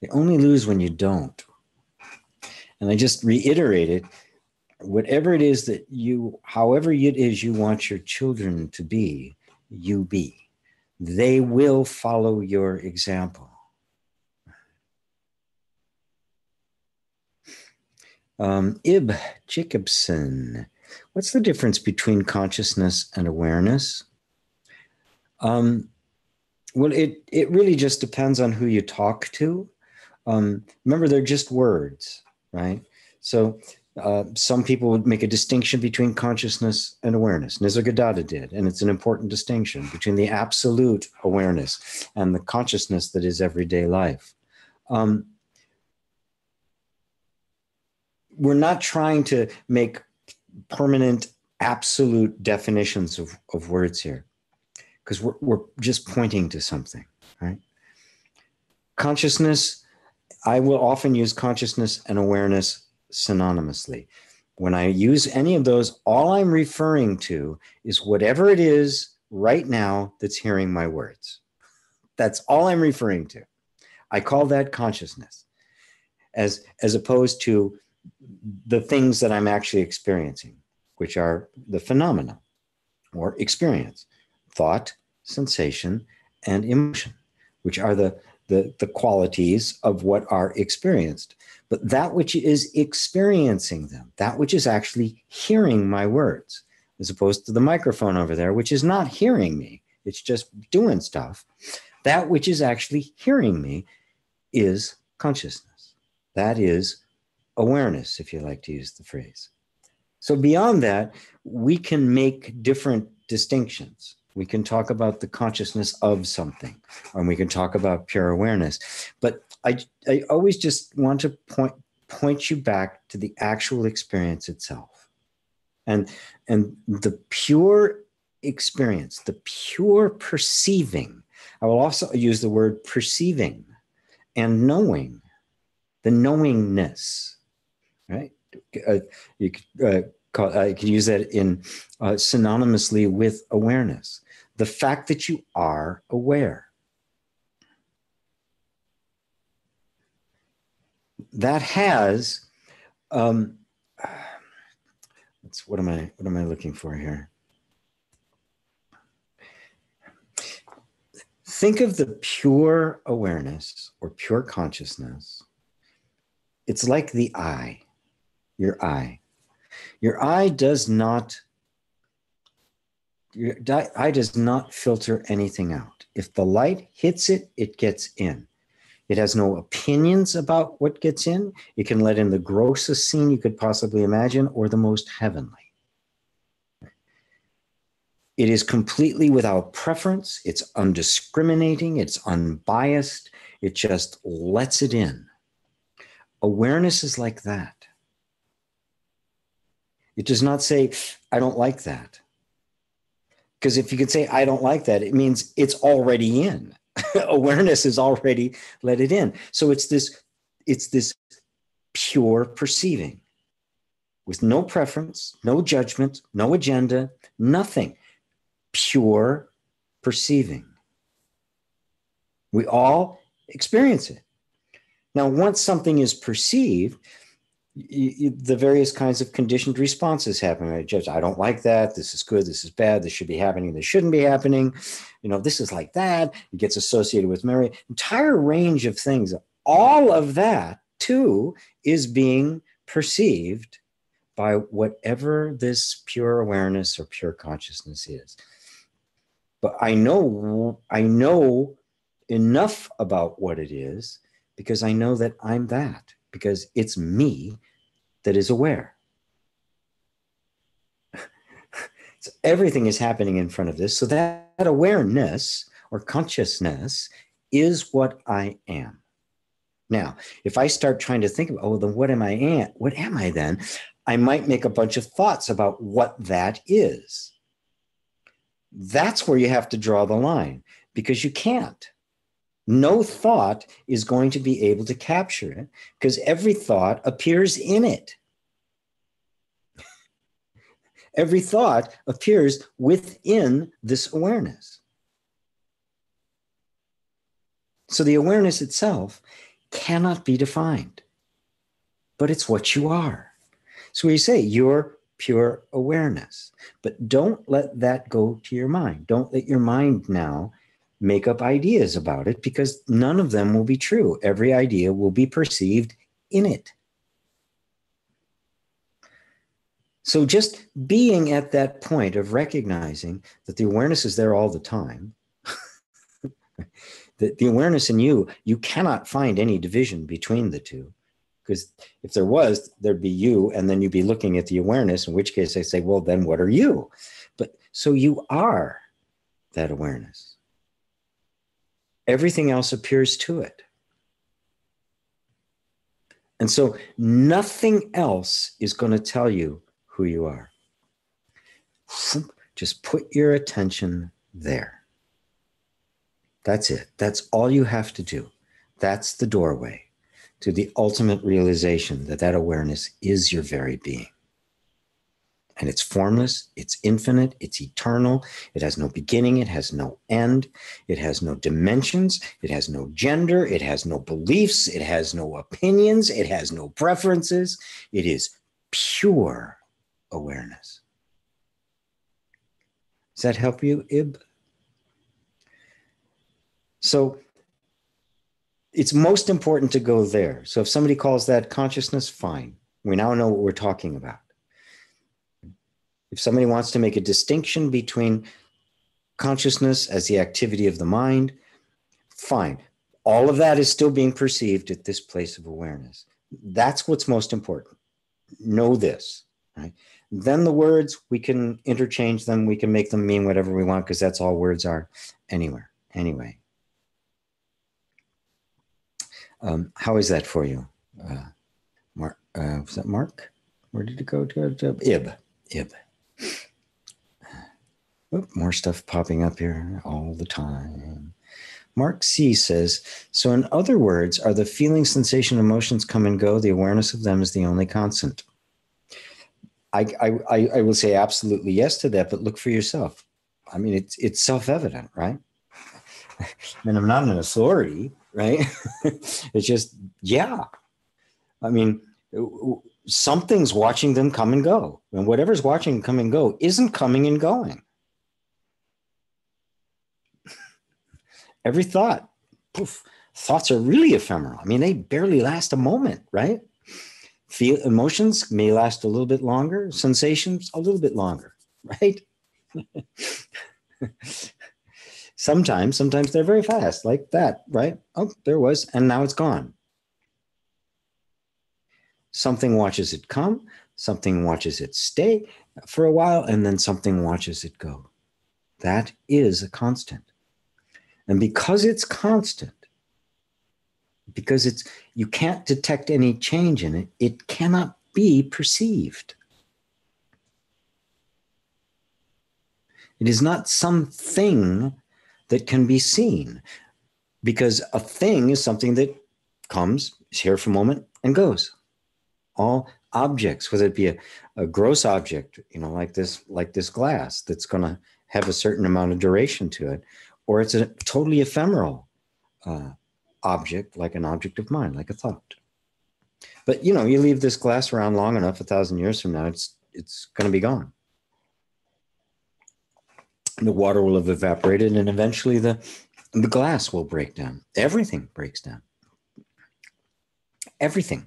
They only lose when you don't. And I just reiterate it, whatever it is that however it is you want your children to be, you be. They will follow your example. Ib Jacobson, what's the difference between consciousness and awareness? Well, it really just depends on who you talk to. Remember, they're just words, right? So some people would make a distinction between consciousness and awareness. Nisargadatta did, and it's an important distinction between the absolute awareness and the consciousness that is everyday life. We're not trying to make permanent, absolute definitions of words here, because we're just pointing to something, right? Consciousness, I will often use consciousness and awareness synonymously. When I use any of those, all I'm referring to is whatever it is right now that's hearing my words. That's all I'm referring to. I call that consciousness, as opposed to the things that I'm actually experiencing, which are the phenomena or experience, thought, sensation, and emotion, which are the qualities of what are experienced. But that which is experiencing them, that which is actually hearing my words, as opposed to the microphone over there, which is not hearing me, it's just doing stuff. That which is actually hearing me is consciousness. That is awareness, if you like to use the phrase. So beyond that, we can make different distinctions. We can talk about the consciousness of something, or we can talk about pure awareness. But I always just want to point you back to the actual experience itself. And the pure experience, the pure perceiving. I will also use the word perceiving and knowing, the knowingness, right? You can use that in synonymously with awareness. The fact that you are aware. That has, what am I looking for here? Think of the pure awareness or pure consciousness. It's like the eye, your eye. Your eye does not filter anything out. If the light hits it, it gets in. It has no opinions about what gets in. It can let in the grossest scene you could possibly imagine or the most heavenly. It is completely without preference. It's undiscriminating. It's unbiased. It just lets it in. Awareness is like that. It does not say, I don't like that. Because if you could say, I don't like that, it means it's already in. Awareness has already let it in. So it's this pure perceiving with no preference, no judgment, no agenda, nothing. Pure perceiving. We all experience it. Now, once something is perceived, the various kinds of conditioned responses happen. I judge, I don't like that. This is good. This is bad. This should be happening. This shouldn't be happening. This is like that. It gets associated with memory. Entire range of things. All of that, too, is being perceived by whatever this pure awareness or pure consciousness is. But I know enough about what it is because I know that I'm that, because it's me that is aware. So everything is happening in front of this. So that awareness or consciousness is what I am. Now, if I start trying to think about, then what am I then? I might make a bunch of thoughts about what that is. That's where you have to draw the line, because you can't. No thought is going to be able to capture it, because every thought appears in it. Every thought appears within this awareness. So the awareness itself cannot be defined, but it's what you are. So we say you're pure awareness, but don't let that go to your mind. Don't let your mind now make up ideas about it, because none of them will be true. Every idea will be perceived in it. So just being at that point of recognizing that the awareness is there all the time, that the awareness in you cannot find any division between the two. Because if there was, there'd be you, and then you'd be looking at the awareness, in which case I say, well, then what are you? But so you are that awareness. Everything else appears to it. And so nothing else is going to tell you who you are. Just put your attention there. That's it. That's all you have to do. That's the doorway to the ultimate realization that that awareness is your very being. And it's formless, it's infinite, it's eternal. It has no beginning, it has no end. It has no dimensions, it has no gender, it has no beliefs, it has no opinions, it has no preferences. It is pure awareness. Does that help you, Ib? So it's most important to go there. So if somebody calls that consciousness, fine. We now know what we're talking about. If somebody wants to make a distinction between consciousness as the activity of the mind, fine. All of that is still being perceived at this place of awareness. That's what's most important. Know this, right? Then the words, we can interchange them. We can make them mean whatever we want, because that's all words are anywhere. Anyway. How is that for you? Mark, was that Mark? Where did it go? Ib. Oop, more stuff popping up here all the time. Mark C says, so in other words, are the feelings, sensation, emotions come and go? The awareness of them is the only constant. I will say absolutely yes to that, but look for yourself. I mean, it's self-evident, right? I mean, I'm not an authority, right? It's just, yeah. I mean, something's watching them come and go. And whatever's watching them come and go isn't coming and going. Every thought, poof, thoughts are really ephemeral. I mean, they barely last a moment, right? Emotions may last a little bit longer. Sensations, a little bit longer, right? Sometimes they're very fast, like that, right? Oh, there was, and now it's gone. Something watches it come, something watches it stay for a while, and then something watches it go. That is a constant. And because it's constant, because you can't detect any change in it, it cannot be perceived. It is not something that can be seen, because a thing is something that comes, is here for a moment, and goes. All objects, whether it be a gross object, like this glass that's going to have a certain amount of duration to it, or it's a totally ephemeral object, like an object of mind, like a thought. But, you know, you leave this glass around long enough, 1,000 years from now, it's going to be gone. The water will have evaporated, and eventually the glass will break down. Everything breaks down. Everything.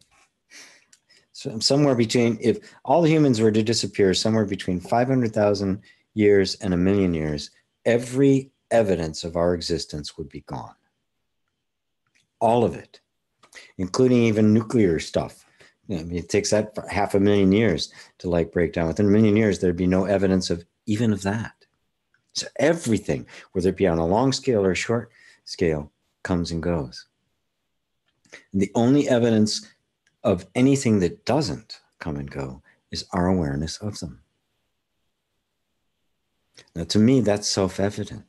So somewhere between, if all humans were to disappear, somewhere between 500,000 years and 1,000,000 years, every evidence of our existence would be gone. All of it, including even nuclear stuff. You know, I mean, it takes that 500,000 years to like break down. Within 1,000,000 years, there'd be no evidence of even of that. So everything, whether it be on a long scale or a short scale, comes and goes. And the only evidence of anything that doesn't come and go is our awareness of them. Now, to me, that's self-evident.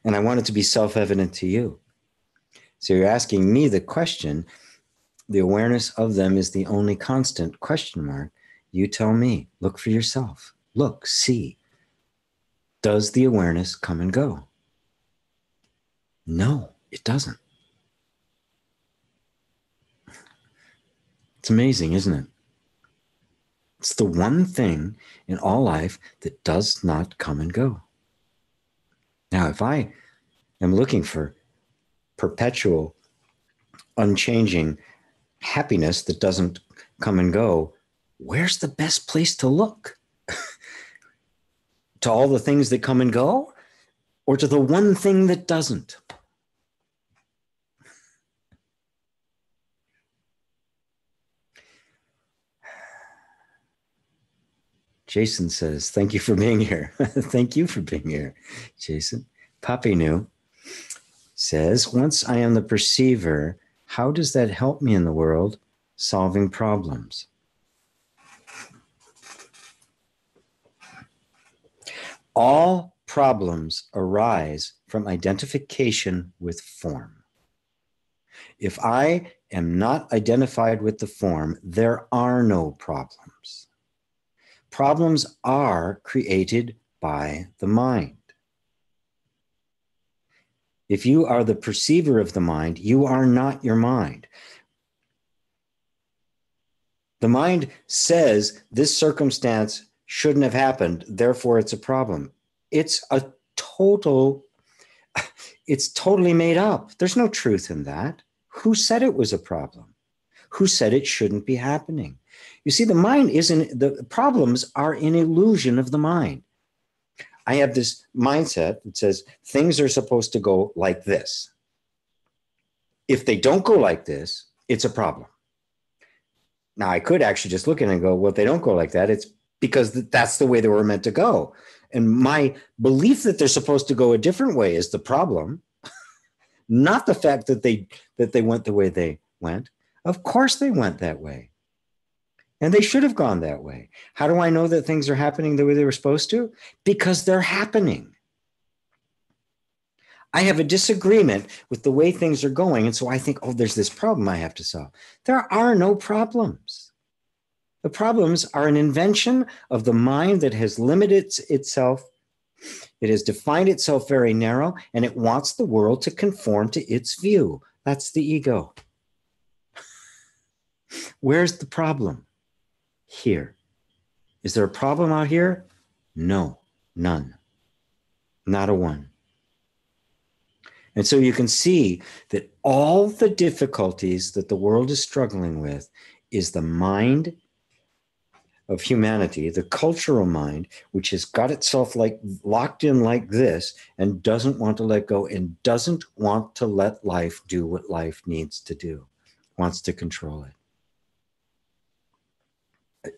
And I want it to be self-evident to you. So you're asking me the question, the awareness of them is the only constant, question mark. You tell me, look for yourself. Look, see. Does the awareness come and go? No, it doesn't. It's amazing, isn't it? It's the one thing in all life that does not come and go. Now, if I am looking for perpetual, unchanging happiness that doesn't come and go, where's the best place to look? To all the things that come and go, or to the one thing that doesn't? Jason says, thank you for being here. Thank you for being here, Jason. Papi Nu says, once I am the perceiver, how does that help me in the world solving problems? All problems arise from identification with form. If I am not identified with the form, there are no problems. Problems are created by the mind. If you are the perceiver of the mind, you are not your mind. The mind says this circumstance shouldn't have happened, therefore it's a problem. It's totally made up. There's no truth in that. Who said it was a problem? Who said it shouldn't be happening? You see, the mind isn't, the problems are an illusion of the mind. I have this mindset that says things are supposed to go like this. If they don't go like this, it's a problem. Now, I could actually just look at it and go, well, if they don't go like that, it's because that's the way they were meant to go. And my belief that they're supposed to go a different way is the problem, not the fact that they went the way they went. Of course they went that way. And they should have gone that way. How do I know that things are happening the way they were supposed to? Because they're happening. I have a disagreement with the way things are going. And so I think, oh, there's this problem I have to solve. There are no problems. The problems are an invention of the mind that has limited itself. It has defined itself very narrow, and it wants the world to conform to its view. That's the ego. Where's the problem? Here. Is there a problem out here? No, none. Not a one. And so you can see that all the difficulties that the world is struggling with is the mind of humanity, the cultural mind, which has got itself like locked in like this and doesn't want to let go and doesn't want to let life do what life needs to do, wants to control it.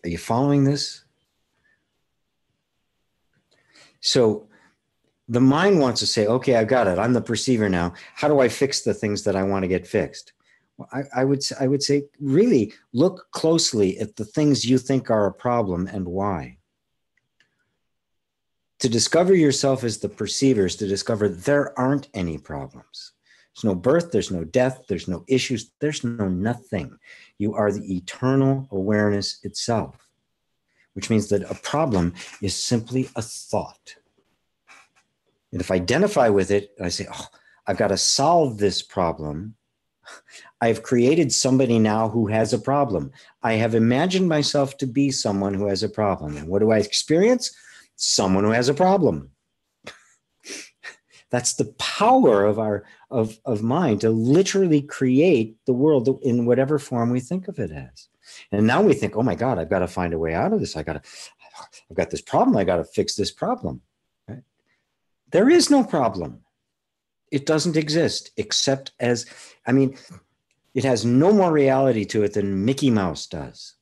Are you following this? So the mind wants to say, okay, I got it. I'm the perceiver now. How do I fix the things that I want to get fixed? Well, I would say, really look closely at the things you think are a problem and why. To discover yourself as the perceiver is to discover there aren't any problems. There's no birth, there's no death, there's no issues, there's no nothing. You are the eternal awareness itself. which means that a problem is simply a thought. And if I identify with it, I say, oh, I've got to solve this problem. I've created somebody now who has a problem. I have imagined myself to be someone who has a problem. And what do I experience? Someone who has a problem. That's the power of our of mind to literally create the world in whatever form we think of it as. And now we think, oh my God, I've got to find a way out of this. I've got this problem. I got to fix this problem. Right? There is no problem. It doesn't exist except as, it has no more reality to it than Mickey Mouse does.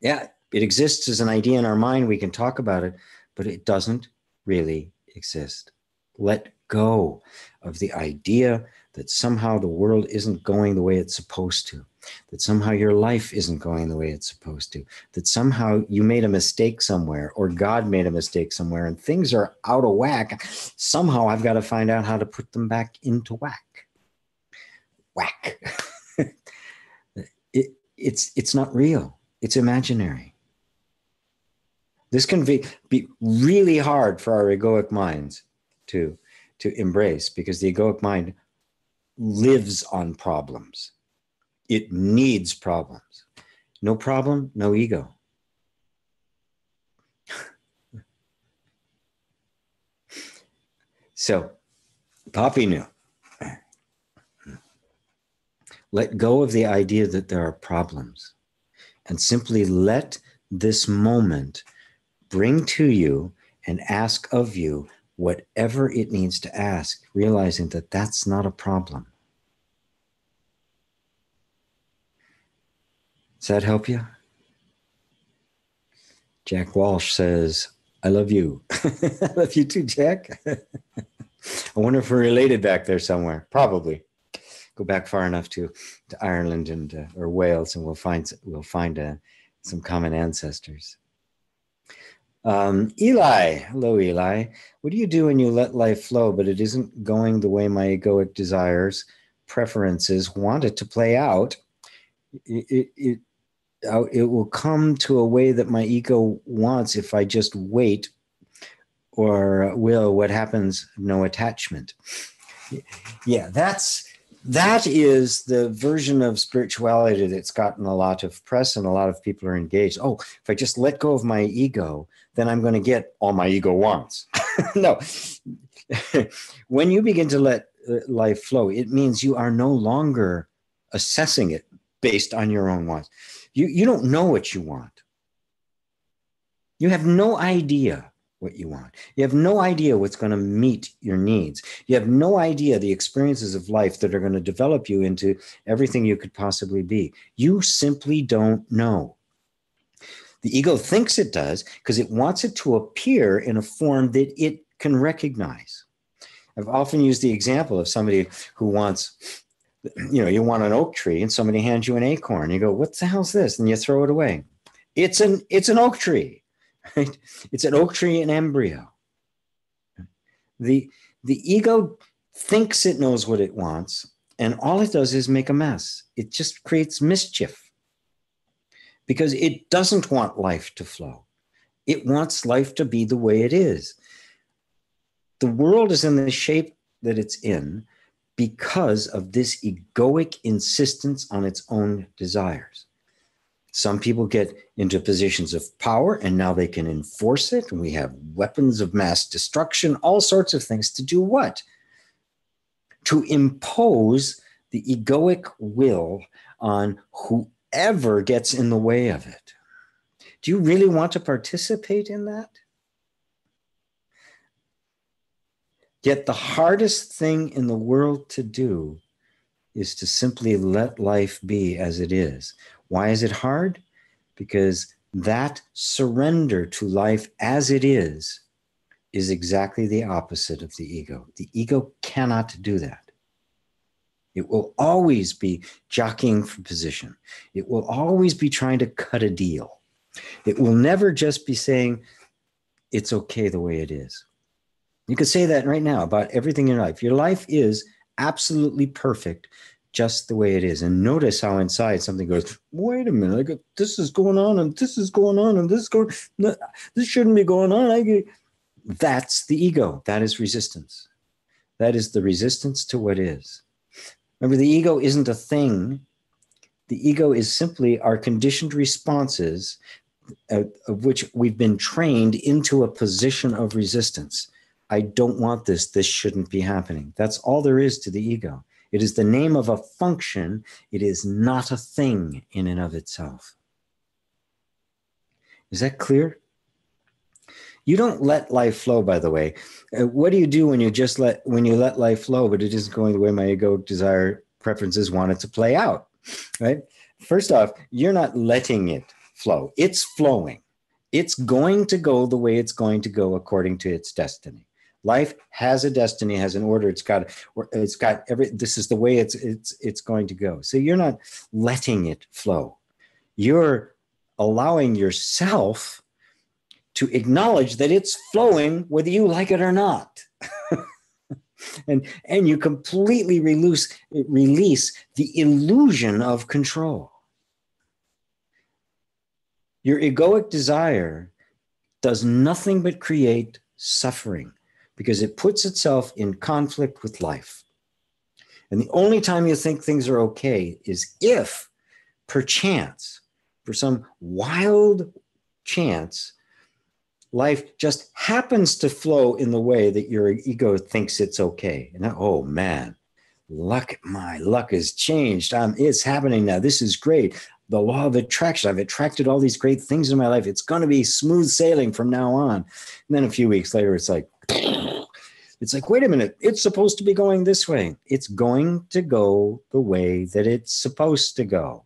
Yeah, it exists as an idea in our mind. We can talk about it, but it doesn't really exist. Let go of the idea that somehow the world isn't going the way it's supposed to, that somehow your life isn't going the way it's supposed to, that somehow you made a mistake somewhere or God made a mistake somewhere and things are out of whack. Somehow I've got to find out how to put them back into whack. Whack. It's not real. It's imaginary. This can be really hard for our egoic minds to embrace, because the egoic mind lives on problems. It needs problems. No problem, no ego. So, Poppy knew. Let go of the idea that there are problems and simply let this moment bring to you and ask of you whatever it needs to ask, realizing that that's not a problem. Does that help you? Jack Walsh says, I love you. I love you too, Jack. I wonder if we're related back there somewhere. Probably. Go back far enough to Ireland and or Wales, and we'll find some common ancestors. Eli, hello, Eli. What do you do when you let life flow, but it isn't going the way my egoic desires, preferences want it to play out? It will come to a way that my ego wants if I just wait, or will. What happens? No attachment. Yeah, that is the version of spirituality that's gotten a lot of press and a lot of people are engaged. Oh, if I just let go of my ego, then I'm going to get all my ego wants. No. When you begin to let life flow, it means you are no longer assessing it based on your own wants. You don't know what you want. You have no idea what you want. You have no idea what's going to meet your needs. You have no idea the experiences of life that are going to develop you into everything you could possibly be. You simply don't know. The ego thinks it does because it wants it to appear in a form that it can recognize. I've often used the example of somebody who wants, you want an oak tree and somebody hands you an acorn. You go, what the hell's this? And you throw it away. It's an oak tree. Right? It's an oak tree in embryo. The ego thinks it knows what it wants, and all it does is make a mess. It just creates mischief because it doesn't want life to flow. It wants life to be the way it is. The world is in the shape that it's in because of this egoic insistence on its own desires. Some people get into positions of power and now they can enforce it. And we have weapons of mass destruction, all sorts of things to do what? To impose the egoic will on whoever gets in the way of it. Do you really want to participate in that? Yet the hardest thing in the world to do is to simply let life be as it is. Why is it hard? Because that surrender to life as it is exactly the opposite of the ego. The ego cannot do that. It will always be jockeying for position. It will always be trying to cut a deal. It will never just be saying, it's okay the way it is. You could say that right now about everything in your life. Your life is absolutely perfect just the way it is. And notice how inside something goes, wait a minute, I got, this is going on, and this is going on, and this is going, no, this shouldn't be going on. That's the ego. That is resistance. That is the resistance to what is. Remember, the ego isn't a thing. The ego is simply our conditioned responses of which we've been trained into a position of resistance. I don't want this. This shouldn't be happening. That's all there is to the ego. It is the name of a function. It is not a thing in and of itself. Is that clear? You don't let life flow, by the way. What do you do when you let life flow, but it isn't going the way my ego, desire, preferences want it to play out, right? First off, you're not letting it flow. It's flowing. It's going to go the way it's going to go according to its destiny. Life has a destiny, has an order. It's got this is the way it's going to go. So you're not letting it flow. You're allowing yourself to acknowledge that it's flowing whether you like it or not. and you completely release the illusion of control. Your egoic desire does nothing but create suffering because it puts itself in conflict with life. And the only time you think things are okay is if, perchance, for some wild chance, life just happens to flow in the way that your ego thinks it's okay. And oh man, my luck has changed. It's happening now. This is great. The law of attraction. I've attracted all these great things in my life. It's going to be smooth sailing from now on. And then a few weeks later, it's like, wait a minute. It's supposed to be going this way. It's going to go the way that it's supposed to go.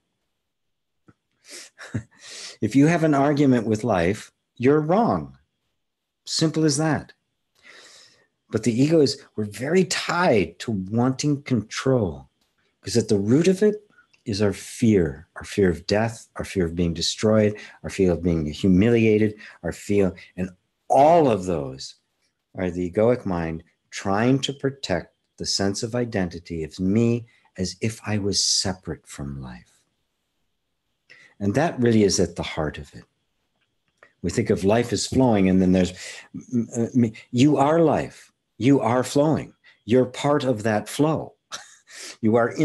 If you have an argument with life, you're wrong. Simple as that. But the ego we're very tied to wanting control because at the root of it is our fear of death, our fear of being destroyed, our fear of being humiliated, and all of those are the egoic mind trying to protect the sense of identity of me as if I was separate from life. And that really is at the heart of it. We think of life as flowing, and then there's you are life. You are flowing. You're part of that flow. You are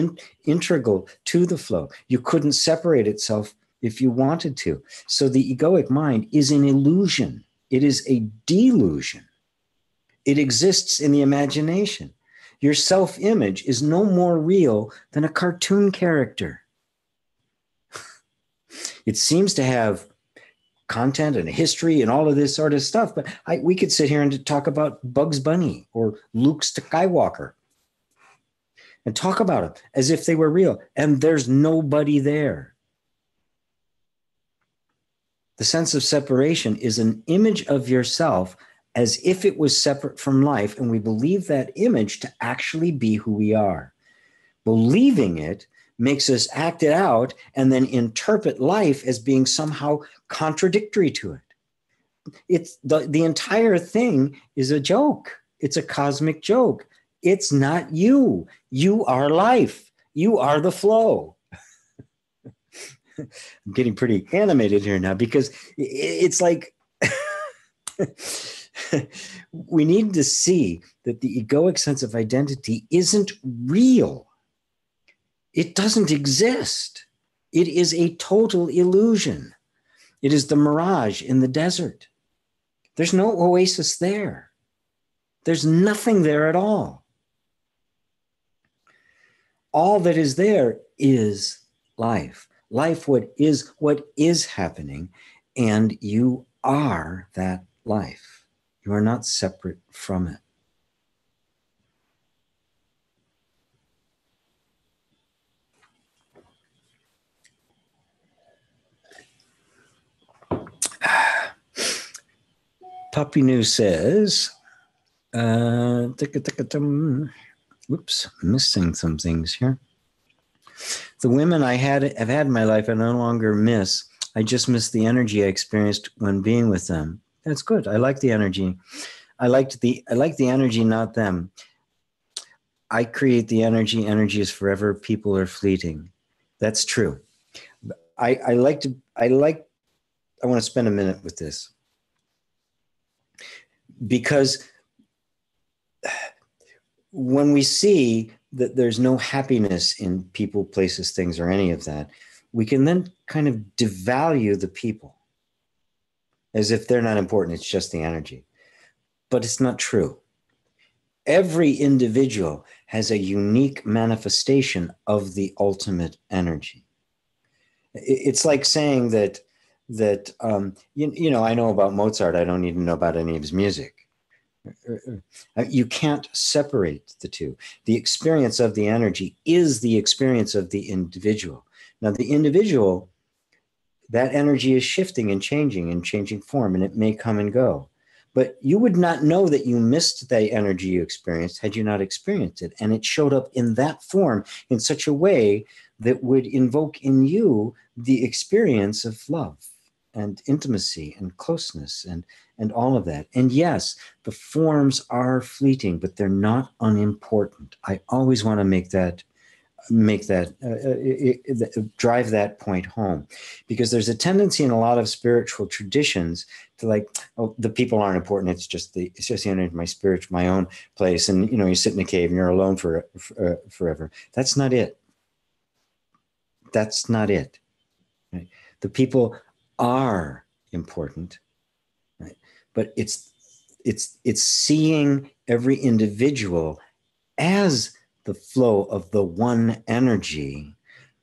integral to the flow. You couldn't separate itself if you wanted to. So the egoic mind is an illusion. It is a delusion. It exists in the imagination. Your self-image is no more real than a cartoon character. It seems to have content and history and all of this sort of stuff, but we could sit here and talk about Bugs Bunny or Luke Skywalker and talk about them as if they were real, and there's nobody there. The sense of separation is an image of yourself as if it was separate from life, and we believe that image to actually be who we are. Believing it makes us act it out and then interpret life as being somehow contradictory to it. It's the entire thing is a joke. It's a cosmic joke. It's not you. You are life. You are the flow. I'm getting pretty animated here now because it's like we need to see that the egoic sense of identity isn't real. It doesn't exist. It is a total illusion. It is the mirage in the desert. There's no oasis there. There's nothing there at all. All that is there is life. Life what is happening, and you are that life. You are not separate from it. Puppy News says, whoops, missing some things here. The women have had in my life, I no longer miss. I just miss the energy I experienced when being with them. That's good. I like the energy. I like the energy, not them. I create the energy. Energy is forever. People are fleeting. That's true. I want to spend a minute with this, because when we see that there's no happiness in people, places, things, or any of that, we can then kind of devalue the people as if they're not important. It's just the energy. But it's not true. Every individual has a unique manifestation of the ultimate energy. It's like saying that I know about Mozart. I don't even know about any of his music. You can't separate the two. The experience of the energy is the experience of the individual. Now, the individual, that energy is shifting and changing form, and it may come and go. But you would not know that you missed the energy you experienced had you not experienced it. And it showed up in that form in such a way that would invoke in you the experience of love and intimacy and closeness and all of that. And yes, the forms are fleeting, but they're not unimportant. I always want to drive that point home, because there's a tendency in a lot of spiritual traditions to like, oh, the people aren't important. It's just the energy, my spirit, my own place. And, you sit in a cave and you're alone forever. That's not it. That's not it. Right? The people are important, right? But it's seeing every individual as the flow of the one energy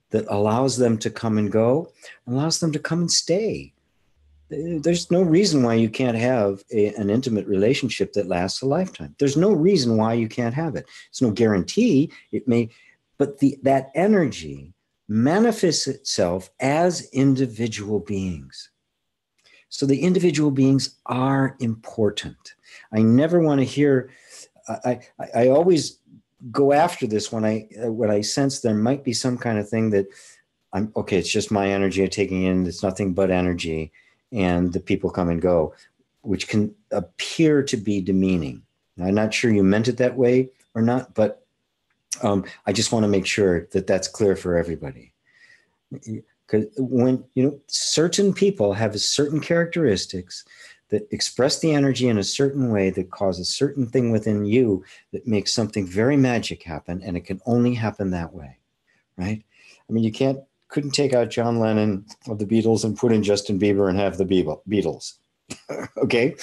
that allows them to come and go, allows them to come and stay. There's no reason why you can't have an intimate relationship that lasts a lifetime. There's no reason why you can't have it. It's no guarantee. It may, but that energy manifests itself as individual beings. So the individual beings are important. I never want to hear, I always go after this when I sense there might be some kind of thing that I'm okay, it's just my energy I'm taking in, it's nothing but energy, and the people come and go, which can appear to be demeaning. I'm not sure you meant it that way or not, but I just want to make sure that that's clear for everybody. Because when, certain people have certain characteristics that express the energy in a certain way that causes a certain thing within you that makes something very magic happen, and it can only happen that way, right? I mean, you couldn't take out John Lennon of the Beatles and put in Justin Bieber and have the Beatles, okay?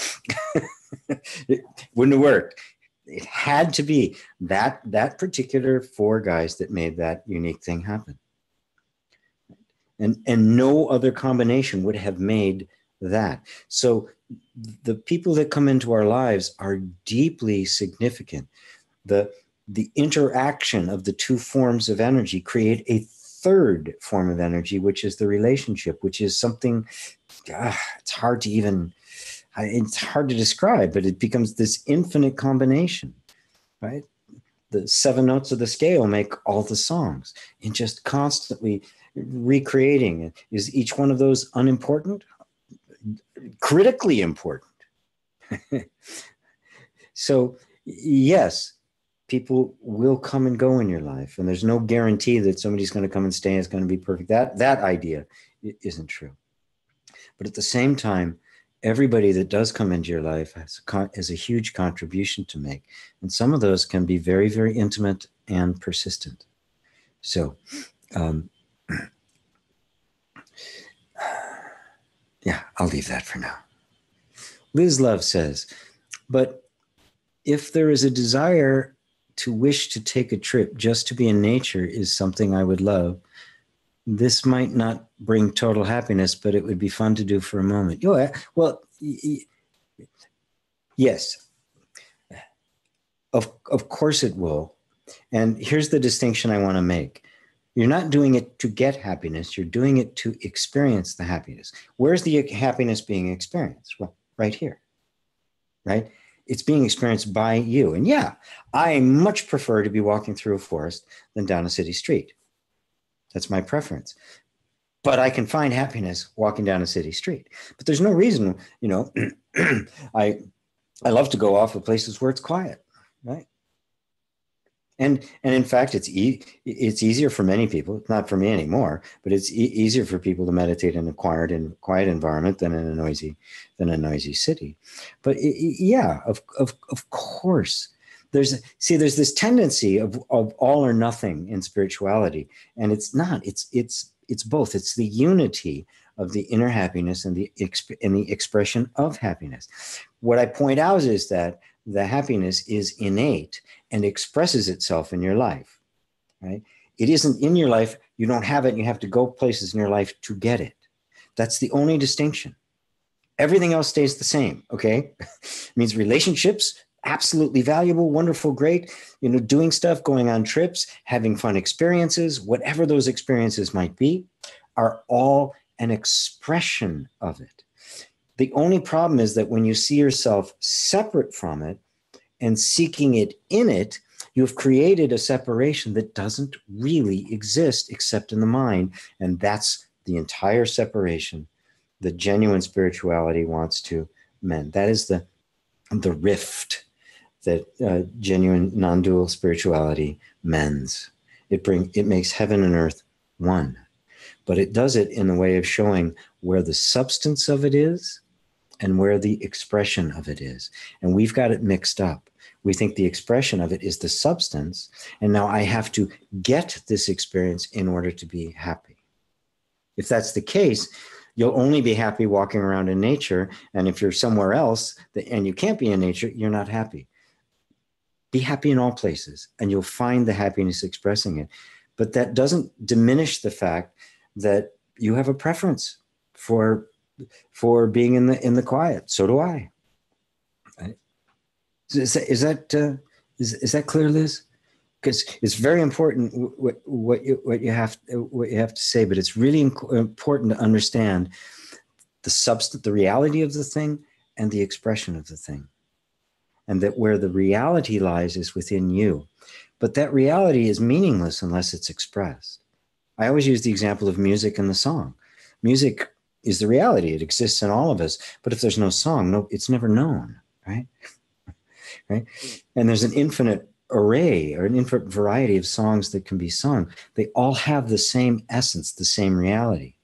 It wouldn't have worked. It had to be that particular four guys that made that unique thing happen. And no other combination would have made that. So the people that come into our lives are deeply significant. The interaction of the two forms of energy create a third form of energy, which is the relationship, which is something, it's hard to describe, but it becomes this infinite combination, right? The 7 notes of the scale make all the songs, and just constantly recreating. Is each one of those unimportant? Critically important. So yes, people will come and go in your life, and there's no guarantee that somebody's going to come and stay and it's going to be perfect. That idea isn't true. But at the same time, everybody that does come into your life has a huge contribution to make. And some of those can be very, very intimate and persistent. So, yeah, I'll leave that for now. Liz Love says, but if there is a desire to wish to take a trip just to be in nature is something I would love, this might not bring total happiness, but it would be fun to do for a moment. Well, yes, of course it will. And here's the distinction I want to make. You're not doing it to get happiness. You're doing it to experience the happiness. Where's the happiness being experienced? Well, right here, right? It's being experienced by you. And yeah, I much prefer to be walking through a forest than down a city street. That's my preference. But I can find happiness walking down a city street. But there's no reason, I love to go off of places where it's quiet, right? And in fact, it's easier for many people, not for me anymore, but it's easier for people to meditate in a quiet environment than in a noisy city. But yeah, of course, there's this tendency of all or nothing in spirituality, and it's not. It's both. It's the unity of the inner happiness and the expression of happiness. What I point out is that the happiness is innate and expresses itself in your life, right? It isn't in your life. You don't have it, and you have to go places in your life to get it. That's the only distinction. Everything else stays the same, okay? It means relationships, absolutely valuable, wonderful, great, doing stuff, going on trips, having fun experiences, whatever those experiences might be, are all an expression of it. The only problem is that when you see yourself separate from it and seeking it in it, you've created a separation that doesn't really exist except in the mind. And that's the entire separation that genuine spirituality wants to mend. That is the rift that genuine non-dual spirituality mends. It makes heaven and earth one. But it does it in a way of showing where the substance of it is and where the expression of it is. And we've got it mixed up. We think the expression of it is the substance, and now I have to get this experience in order to be happy. If that's the case, you'll only be happy walking around in nature, and if you're somewhere else and you can't be in nature, you're not happy. Be happy in all places, and you'll find the happiness expressing it. But that doesn't diminish the fact that you have a preference for being in the quiet. So do I. Right? Is that clear, Liz? Because it's very important what you have to say, but it's really important to understand the substance, the reality of the thing, and the expression of the thing, and that where the reality lies is within you. But that reality is meaningless unless it's expressed. I always use the example of music and the song. Music is the reality. It exists in all of us. But if there's no song, it's never known, right? Right? And there's an infinite array or an infinite variety of songs that can be sung. They all have the same essence, the same reality.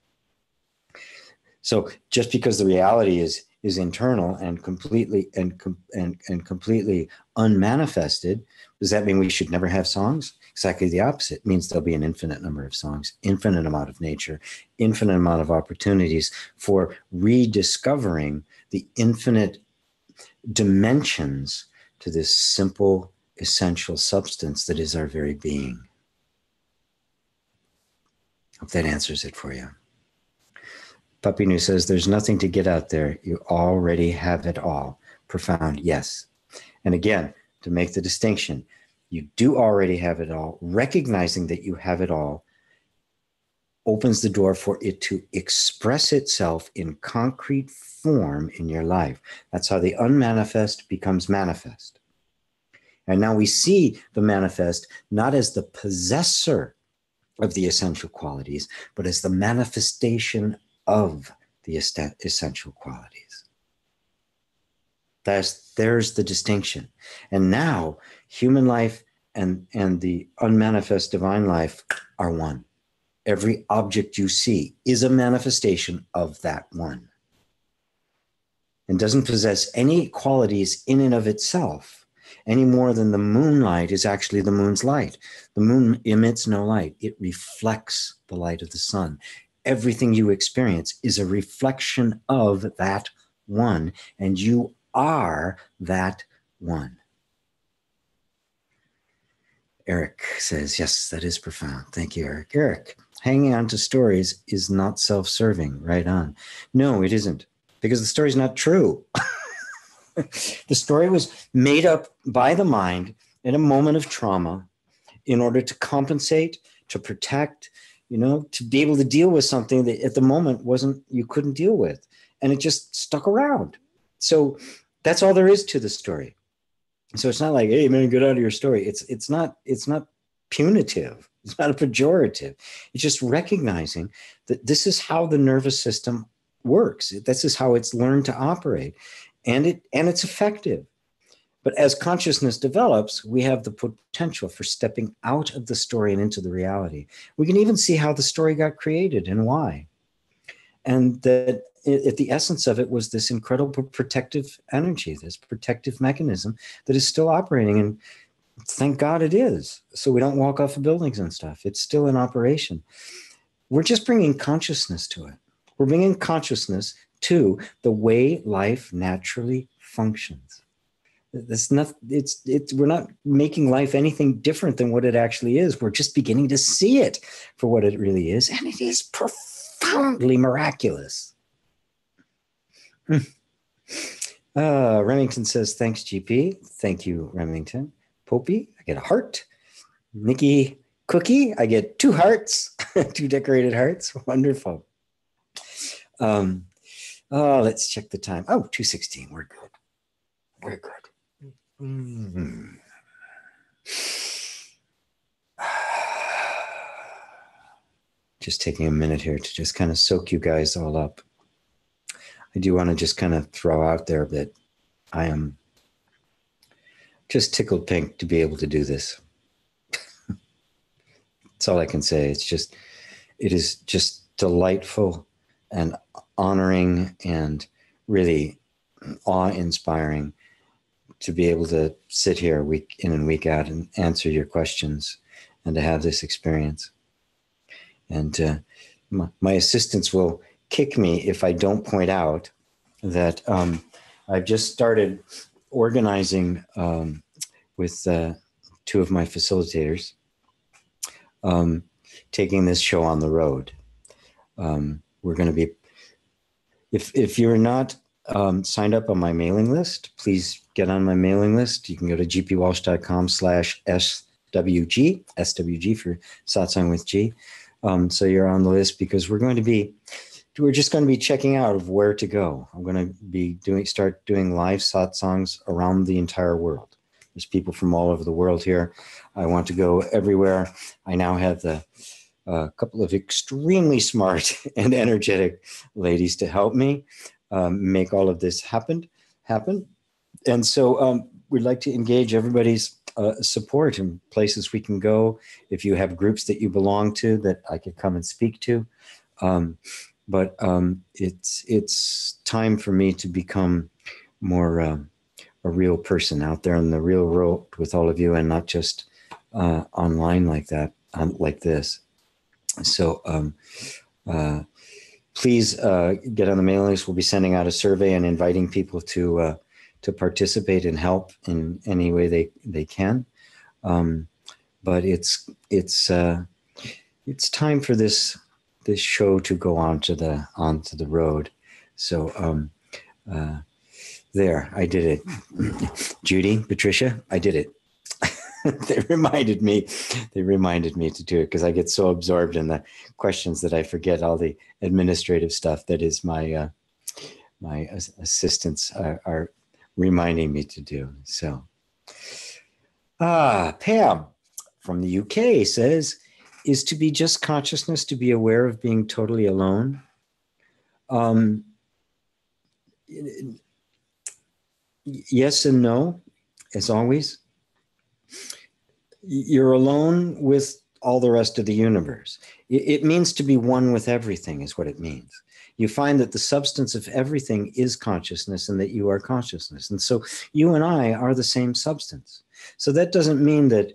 So just because the reality is internal and completely completely unmanifested, does that mean we should never have songs? Exactly the opposite. It means there'll be an infinite number of songs, infinite amount of nature, infinite amount of opportunities for rediscovering the infinite dimensions to this simple, essential substance that is our very being. Hope that answers it for you. Puppy New says, there's nothing to get out there. You already have it all. Profound, yes. And again, to make the distinction, you do already have it all. Recognizing that you have it all opens the door for it to express itself in concrete form in your life. That's how the unmanifest becomes manifest. And now we see the manifest not as the possessor of the essential qualities, but as the manifestation of the essential qualities. There's the distinction. And now human life and the unmanifest divine life are one. Every object you see is a manifestation of that one, and doesn't possess any qualities in and of itself any more than the moonlight is actually the moon's light. The moon emits no light. It reflects the light of the sun. Everything you experience is a reflection of that one, and you are that one. Eric says, yes, that is profound. Thank you, Eric. Eric, hanging on to stories is not self-serving. Right on. No, it isn't, because the story is not true. The story was made up by the mind in a moment of trauma in order to compensate, to protect, to be able to deal with something that at the moment you couldn't deal with. And it just stuck around. So that's all there is to the story. So it's not like, hey, man, get out of your story. It's not punitive. It's not a pejorative. It's just recognizing that this is how the nervous system works. This is how it's learned to operate. And it's effective. But as consciousness develops, we have the potential for stepping out of the story and into the reality. We can even see how the story got created and why. And that at the essence of it was this incredible protective energy, this protective mechanism that is still operating. And thank God it is. So we don't walk off of buildings and stuff. It's still in operation. We're just bringing consciousness to it. We're bringing consciousness to the way life naturally functions. That's not, we're not making life anything different than what it actually is. We're just beginning to see it for what it really is. And it is profoundly miraculous. Remington says, thanks, GP. Thank you, Remington. Popey, I get a heart. Nikki Cookie, I get 2 hearts, 2 decorated hearts. Wonderful. Let's check the time. Oh, 2:16. We're good. We're good. Just taking a minute here to just kind of soak you guys all up. I do want to just kind of throw out there that I am just tickled pink to be able to do this. That's all I can say. It is just delightful and honoring and really awe-inspiring to be able to sit here week in and week out and answer your questions and to have this experience. And my assistants will kick me if I don't point out that I've just started organizing with 2 of my facilitators, taking this show on the road. We're going to be, if you're not signed up on my mailing list, please get on my mailing list. You can go to gpwalsh.com/SWG, SWG for Satsang with G. So you're on the list because we're just going to be checking out of where to go. I'm going to be start doing live satsangs around the entire world. There's people from all over the world here. I want to go everywhere. I now have a couple of extremely smart and energetic ladies to help me make all of this happen. And so we'd like to engage everybody's support in places we can go. If you have groups that you belong to that I could come and speak to. But it's time for me to become more a real person out there in the real world with all of you, and not just online like that, like this. So please get on the mailing list. We'll be sending out a survey and inviting people to participate and help in any way they can. But it's time for this show to go onto the road. So there, I did it. Judy, Patricia, I did it. They reminded me to do it because I get so absorbed in the questions that I forget all the administrative stuff that is my assistants are reminding me to do. So Pam from the UK says, is to be just consciousness to be aware of being totally alone? Yes and no, as always. You're alone with all the rest of the universe. It means to be one with everything is what it means. You find that the substance of everything is consciousness and that you are consciousness. And so you and I are the same substance. So that doesn't mean that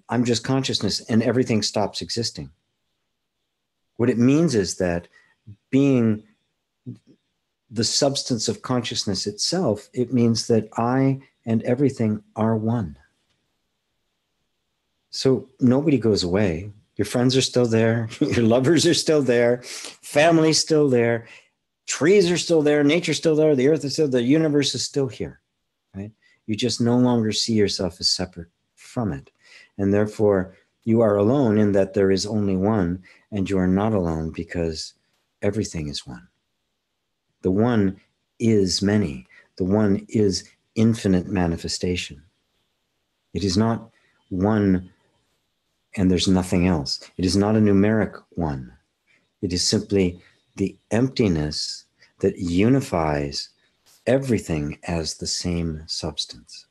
I'm just consciousness and everything stops existing. What it means is that being the substance of consciousness itself, it means that I and everything are one. So nobody goes away. Your friends are still there. Your lovers are still there. Family's still there. Trees are still there. Nature's still there. The earth is still there. The universe is still here, right? You just no longer see yourself as separate from it. And therefore, you are alone in that there is only one, and you are not alone because everything is one. The one is many. The one is infinite manifestation. It is not one and there's nothing else. It is not a numeric one. It is simply the emptiness that unifies everything as the same substance.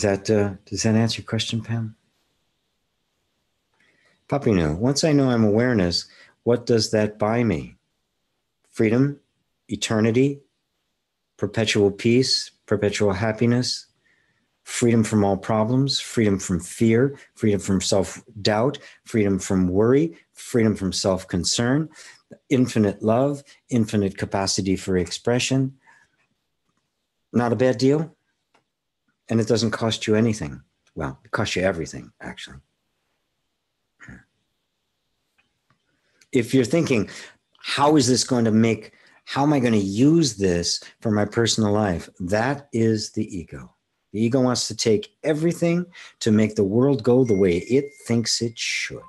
Does that answer your question, Pam? Papinu, once I know I'm awareness, what does that buy me? Freedom, eternity, perpetual peace, perpetual happiness, freedom from all problems, freedom from fear, freedom from self-doubt, freedom from worry, freedom from self-concern, infinite love, infinite capacity for expression. Not a bad deal. And it doesn't cost you anything. Well, it costs you everything, actually. If you're thinking, how am I going to use this for my personal life? That is the ego. The ego wants to take everything to make the world go the way it thinks it should.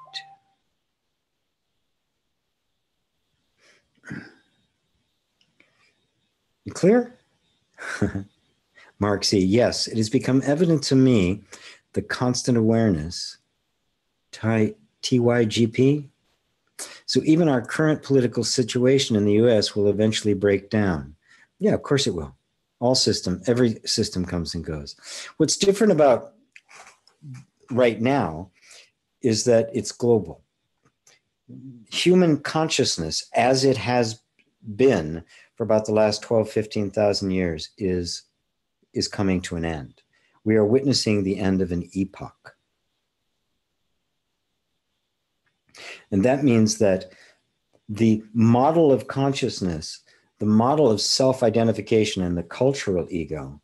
You clear? Mark C. Yes, it has become evident to me the constant awareness, TYGP. So even our current political situation in the US will eventually break down. Yeah, of course it will. Every system comes and goes. What's different about right now is that it's global. Human consciousness, as it has been for about the last 12, 15,000 years, is coming to an end. We are witnessing the end of an epoch. And that means that the model of consciousness, the model of self-identification and the cultural ego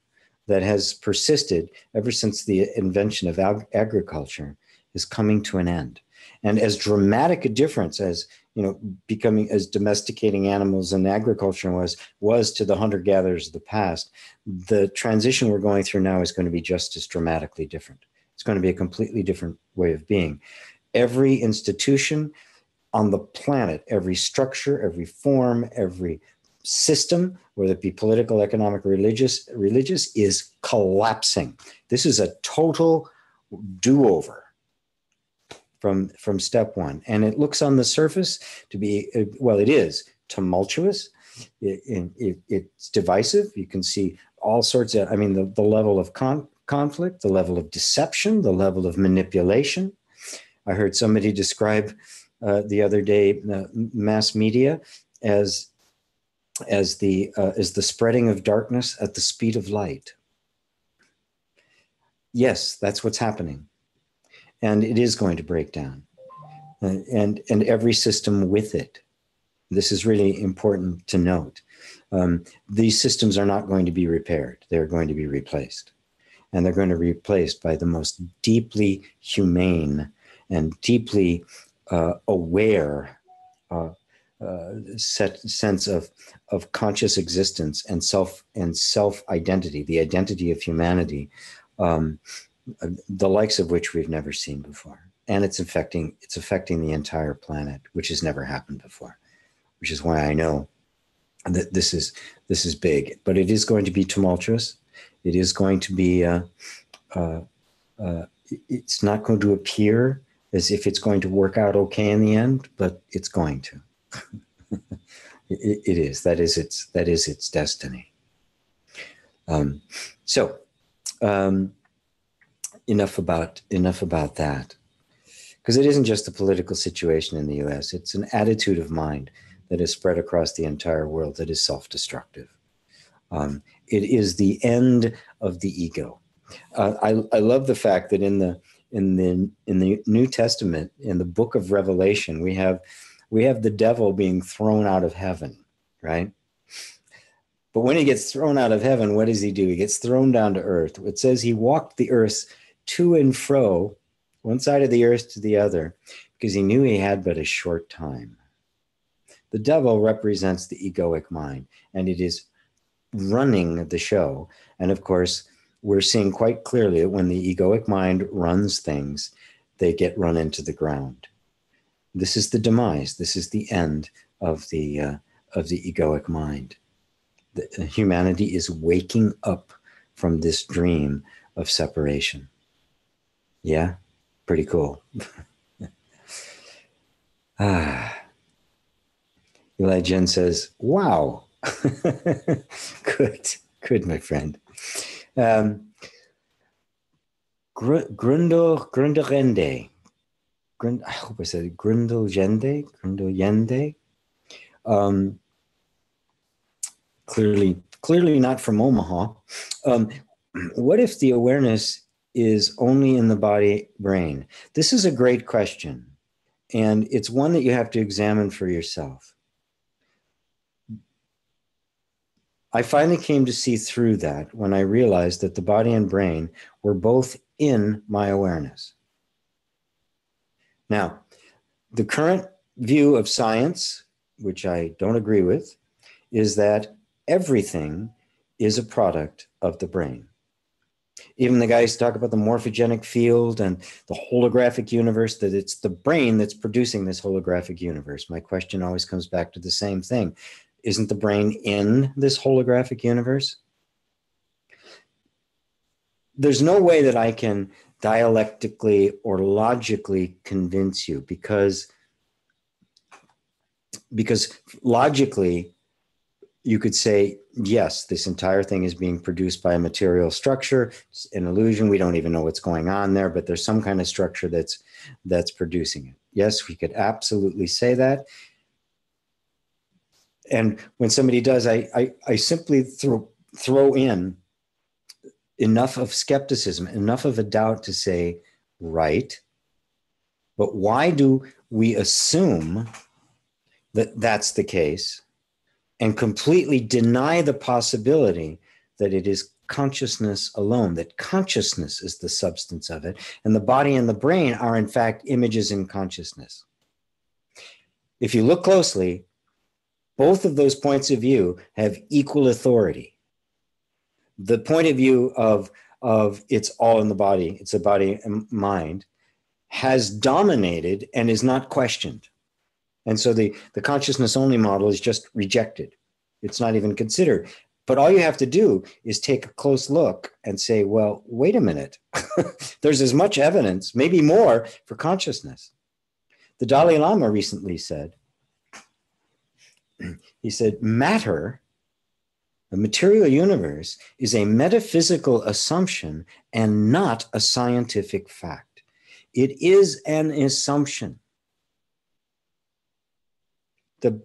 that has persisted ever since the invention of agriculture is coming to an end. And as dramatic a difference as, becoming as domesticating animals in agriculture was to the hunter-gatherers of the past, the transition we're going through now is going to be just as dramatically different. It's going to be a completely different way of being. Every institution on the planet, every structure, every form, every system, whether it be political, economic, religious, is collapsing. This is a total do-over from step one. And it looks on the surface to be, well, it is tumultuous. It's divisive. You can see all sorts of, the level of conflict, the level of deception, the level of manipulation. I heard somebody describe the other day mass media as the spreading of darkness at the speed of light. Yes, that's what's happening, and it is going to break down, and every system with it. This is really important to note. These systems are not going to be repaired; they're going to be replaced, and they're going to be replaced by the most deeply humane and deeply aware sense of conscious existence and self identity, the identity of humanity, the likes of which we've never seen before, and it's affecting the entire planet, which has never happened before. Which is why I know that this is big, but it is going to be tumultuous. It is going to be. It's not going to appear as if it's going to work out okay in the end, but it's going to. It is. That is its destiny. Enough about that, because it isn't just the political situation in the U.S. It's an attitude of mind that is spread across the entire world that is self-destructive. It is the end of the ego. I love the fact that in the New Testament, in the book of Revelation, we have the devil being thrown out of heaven, right? But when he gets thrown out of heaven, what does he do? He gets thrown down to earth. It says he walked the earth to and fro, one side of the earth to the other, because he knew he had but a short time. The devil represents the egoic mind, and it is running the show. And of course, we're seeing quite clearly that when the egoic mind runs things, they get run into the ground. This is the demise. This is the end of the egoic mind. Humanity is waking up from this dream of separation. Yeah, pretty cool. Eli Jen says, wow. Good, my friend. Grunderende. I hope I said it. Grundelgende. Clearly not from Omaha. What if the awareness is only in the body brain? This is a great question, and it's one that you have to examine for yourself. I finally came to see through that when I realized that the body and brain were both in my awareness. Now, the current view of science, which I don't agree with, is that everything is a product of the brain. Even the guys talk about the morphogenic field and the holographic universe, that it's the brain that's producing this holographic universe. My question always comes back to the same thing. Isn't the brain in this holographic universe? There's no way that I can dialectically or logically convince you, because logically you could say, yes, this entire thing is being produced by a material structure. It's an illusion. We don't even know what's going on there, but there's some kind of structure that's producing it. Yes, we could absolutely say that. And when somebody does, I simply throw in enough of skepticism, enough of a doubt to say, right, but why do we assume that that's the case and completely deny the possibility that it is consciousness alone, that consciousness is the substance of it, and the body and the brain are in fact images in consciousness? If you look closely, both of those points of view have equal authority. The point of view of it's all in the body, it's a body and mind, has dominated and is not questioned. And so the consciousness only model is just rejected. It's not even considered. But all you have to do is take a close look and say, well, wait a minute. There's as much evidence, maybe more, for consciousness. The Dalai Lama recently said, he said, matter, the material universe, is a metaphysical assumption and not a scientific fact. It is an assumption. The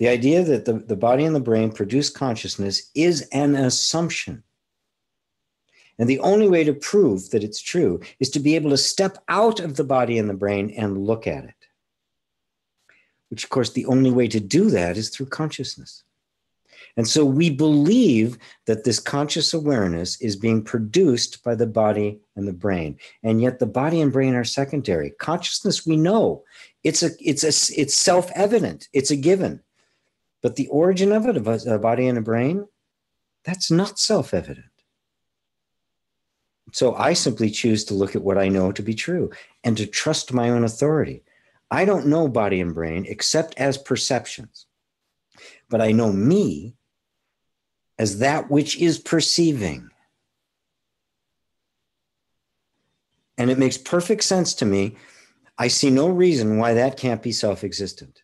idea that the body and the brain produce consciousness is an assumption. And the only way to prove that it's true is to be able to step out of the body and the brain and look at it. Which, of course, the only way to do that is through consciousness. And so we believe that this conscious awareness is being produced by the body and the brain. And yet the body and brain are secondary. Consciousness, we know, it's self-evident. It's a given. But the origin of it, of a body and a brain, that's not self-evident. So I simply choose to look at what I know to be true and to trust my own authority. I don't know body and brain except as perceptions, but I know me as that which is perceiving. And it makes perfect sense to me. I see no reason why that can't be self-existent.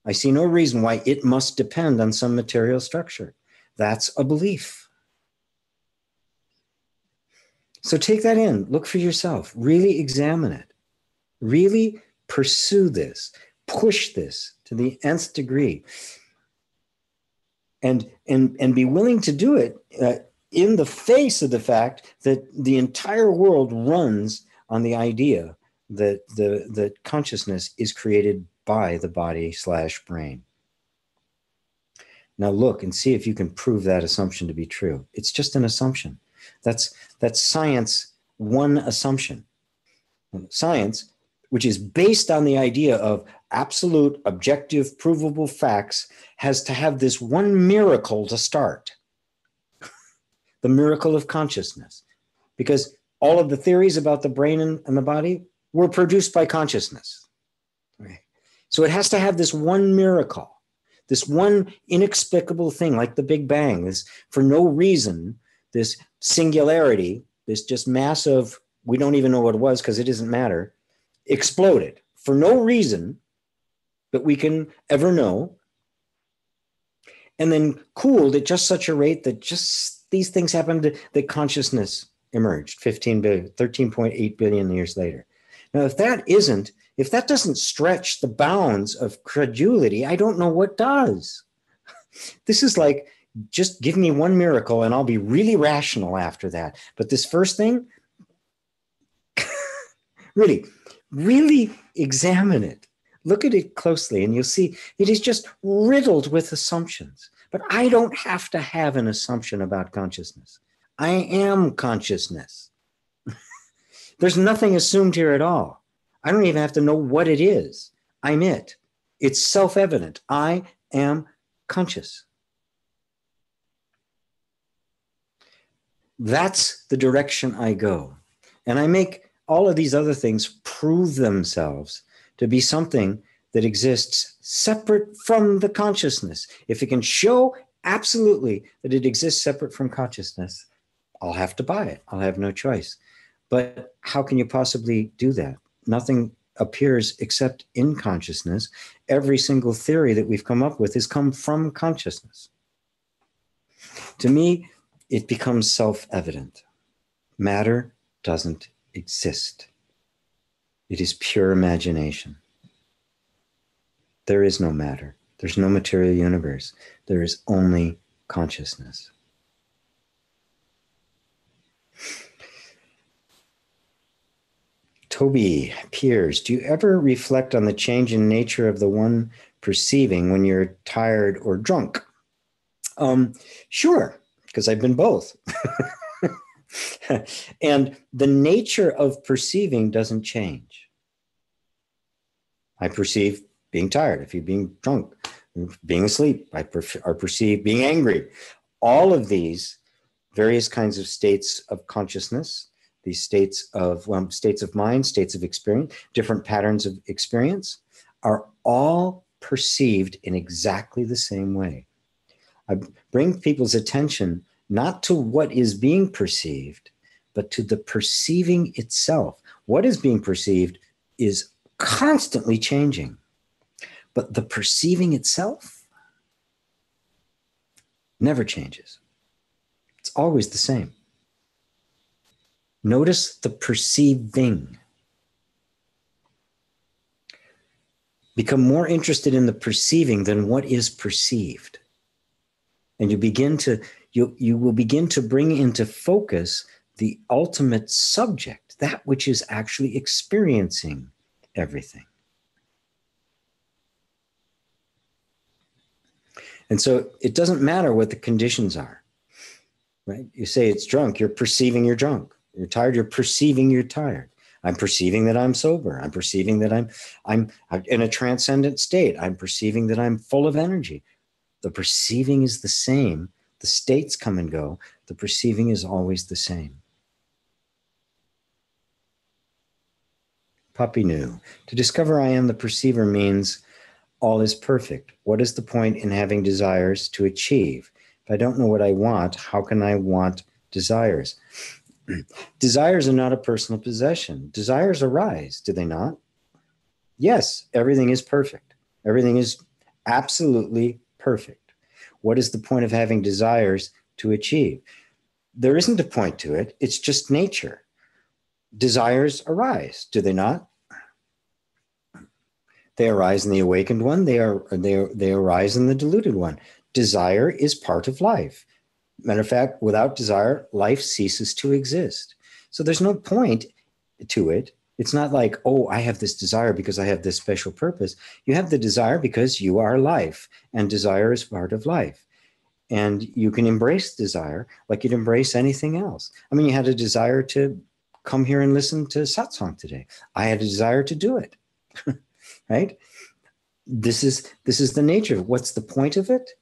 I see no reason why it must depend on some material structure. That's a belief. So take that in, look for yourself, really examine it, really pursue this, push this to the nth degree, and be willing to do it in the face of the fact that the entire world runs on the idea that the consciousness is created by the body/brain. Now look and see if you can prove that assumption to be true. It's just an assumption. That's science, one assumption. Science, which is based on the idea of absolute, objective, provable facts, has to have this one miracle to start. The miracle of consciousness. Because all of the theories about the brain and the body were produced by consciousness. Okay. So it has to have this one miracle, this one inexplicable thing, like the Big Bang, this for no reason, this singularity, this just massive, we don't even know what it was because it doesn't matter, exploded for no reason that we can ever know, and then cooled at just such a rate that just these things happened, that consciousness emerged 15 billion, 13.8 billion years later. Now, if that doesn't stretch the bounds of credulity, I don't know what does. This is like, just give me one miracle and I'll be really rational after that. But this first thing, really, really examine it. Look at it closely and you'll see it is just riddled with assumptions. But I don't have to have an assumption about consciousness. I am consciousness. There's nothing assumed here at all. I don't even have to know what it is. I'm it. It's self-evident. I am conscious. That's the direction I go. And I make all of these other things prove themselves to be something that exists separate from the consciousness. If it can show absolutely that it exists separate from consciousness, I'll have to buy it. I'll have no choice. But how can you possibly do that? Nothing appears except in consciousness. Every single theory that we've come up with has come from consciousness. To me, it becomes self-evident. Matter doesn't exist. It is pure imagination. There is no matter. There's no material universe. There is only consciousness. Toby Piers, do you ever reflect on the change in nature of the one perceiving when you're tired or drunk? Sure, because I've been both. And the nature of perceiving doesn't change. I perceive being tired, I feel being drunk, being asleep, I perceive being angry. All of these various kinds of states of consciousness, these states of mind, states of experience, different patterns of experience, are all perceived in exactly the same way. I bring people's attention not to what is being perceived, but to the perceiving itself. What is being perceived is constantly changing, but the perceiving itself never changes. It's always the same. Notice the perceiving. Become more interested in the perceiving than what is perceived. And you will begin to bring into focus the ultimate subject, that which is actually experiencing everything. And so it doesn't matter what the conditions are, right? You say it's drunk, you're perceiving you're drunk. You're tired, you're perceiving you're tired. I'm perceiving that I'm sober. I'm perceiving that I'm in a transcendent state. I'm perceiving that I'm full of energy. The perceiving is the same. The states come and go. The perceiving is always the same. Puppy New. To discover I am the perceiver means all is perfect. What is the point in having desires to achieve? If I don't know what I want, how can I want desires? Desires are not a personal possession. Desires arise, do they not? Yes, everything is perfect. Everything is absolutely perfect. What is the point of having desires to achieve? There isn't a point to it. It's just nature. Desires arise, do they not? They arise in the awakened one. They arise in the deluded one. Desire is part of life. Matter of fact, without desire, life ceases to exist. So there's no point to it. It's not like, oh, I have this desire because I have this special purpose. You have the desire because you are life, and desire is part of life. And you can embrace desire like you'd embrace anything else. I mean, you had a desire to come here and listen to Satsang today. I had a desire to do it, right? This is the nature. What's the point of it?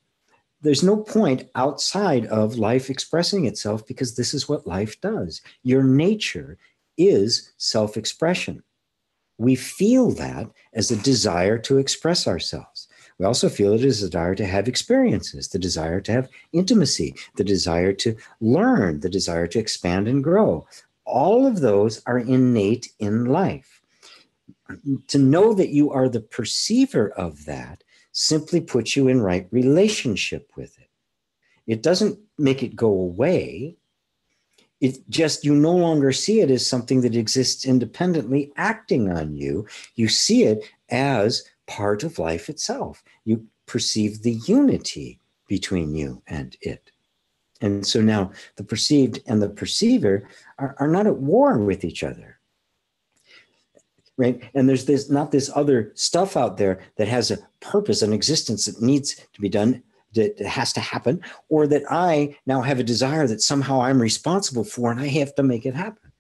There's no point outside of life expressing itself because this is what life does. Your nature is self-expression. We feel that as a desire to express ourselves. We also feel it as a desire to have experiences, the desire to have intimacy, the desire to learn, the desire to expand and grow. All of those are innate in life. To know that you are the perceiver of that simply puts you in right relationship with it. It doesn't make it go away. It just, you no longer see it as something that exists independently acting on you. You see it as part of life itself. You perceive the unity between you and it. And so now the perceived and the perceiver are not at war with each other, right? And there's this, not this other stuff out there that has a purpose, an existence that needs to be done, that has to happen, or that I now have a desire that somehow I'm responsible for and I have to make it happen.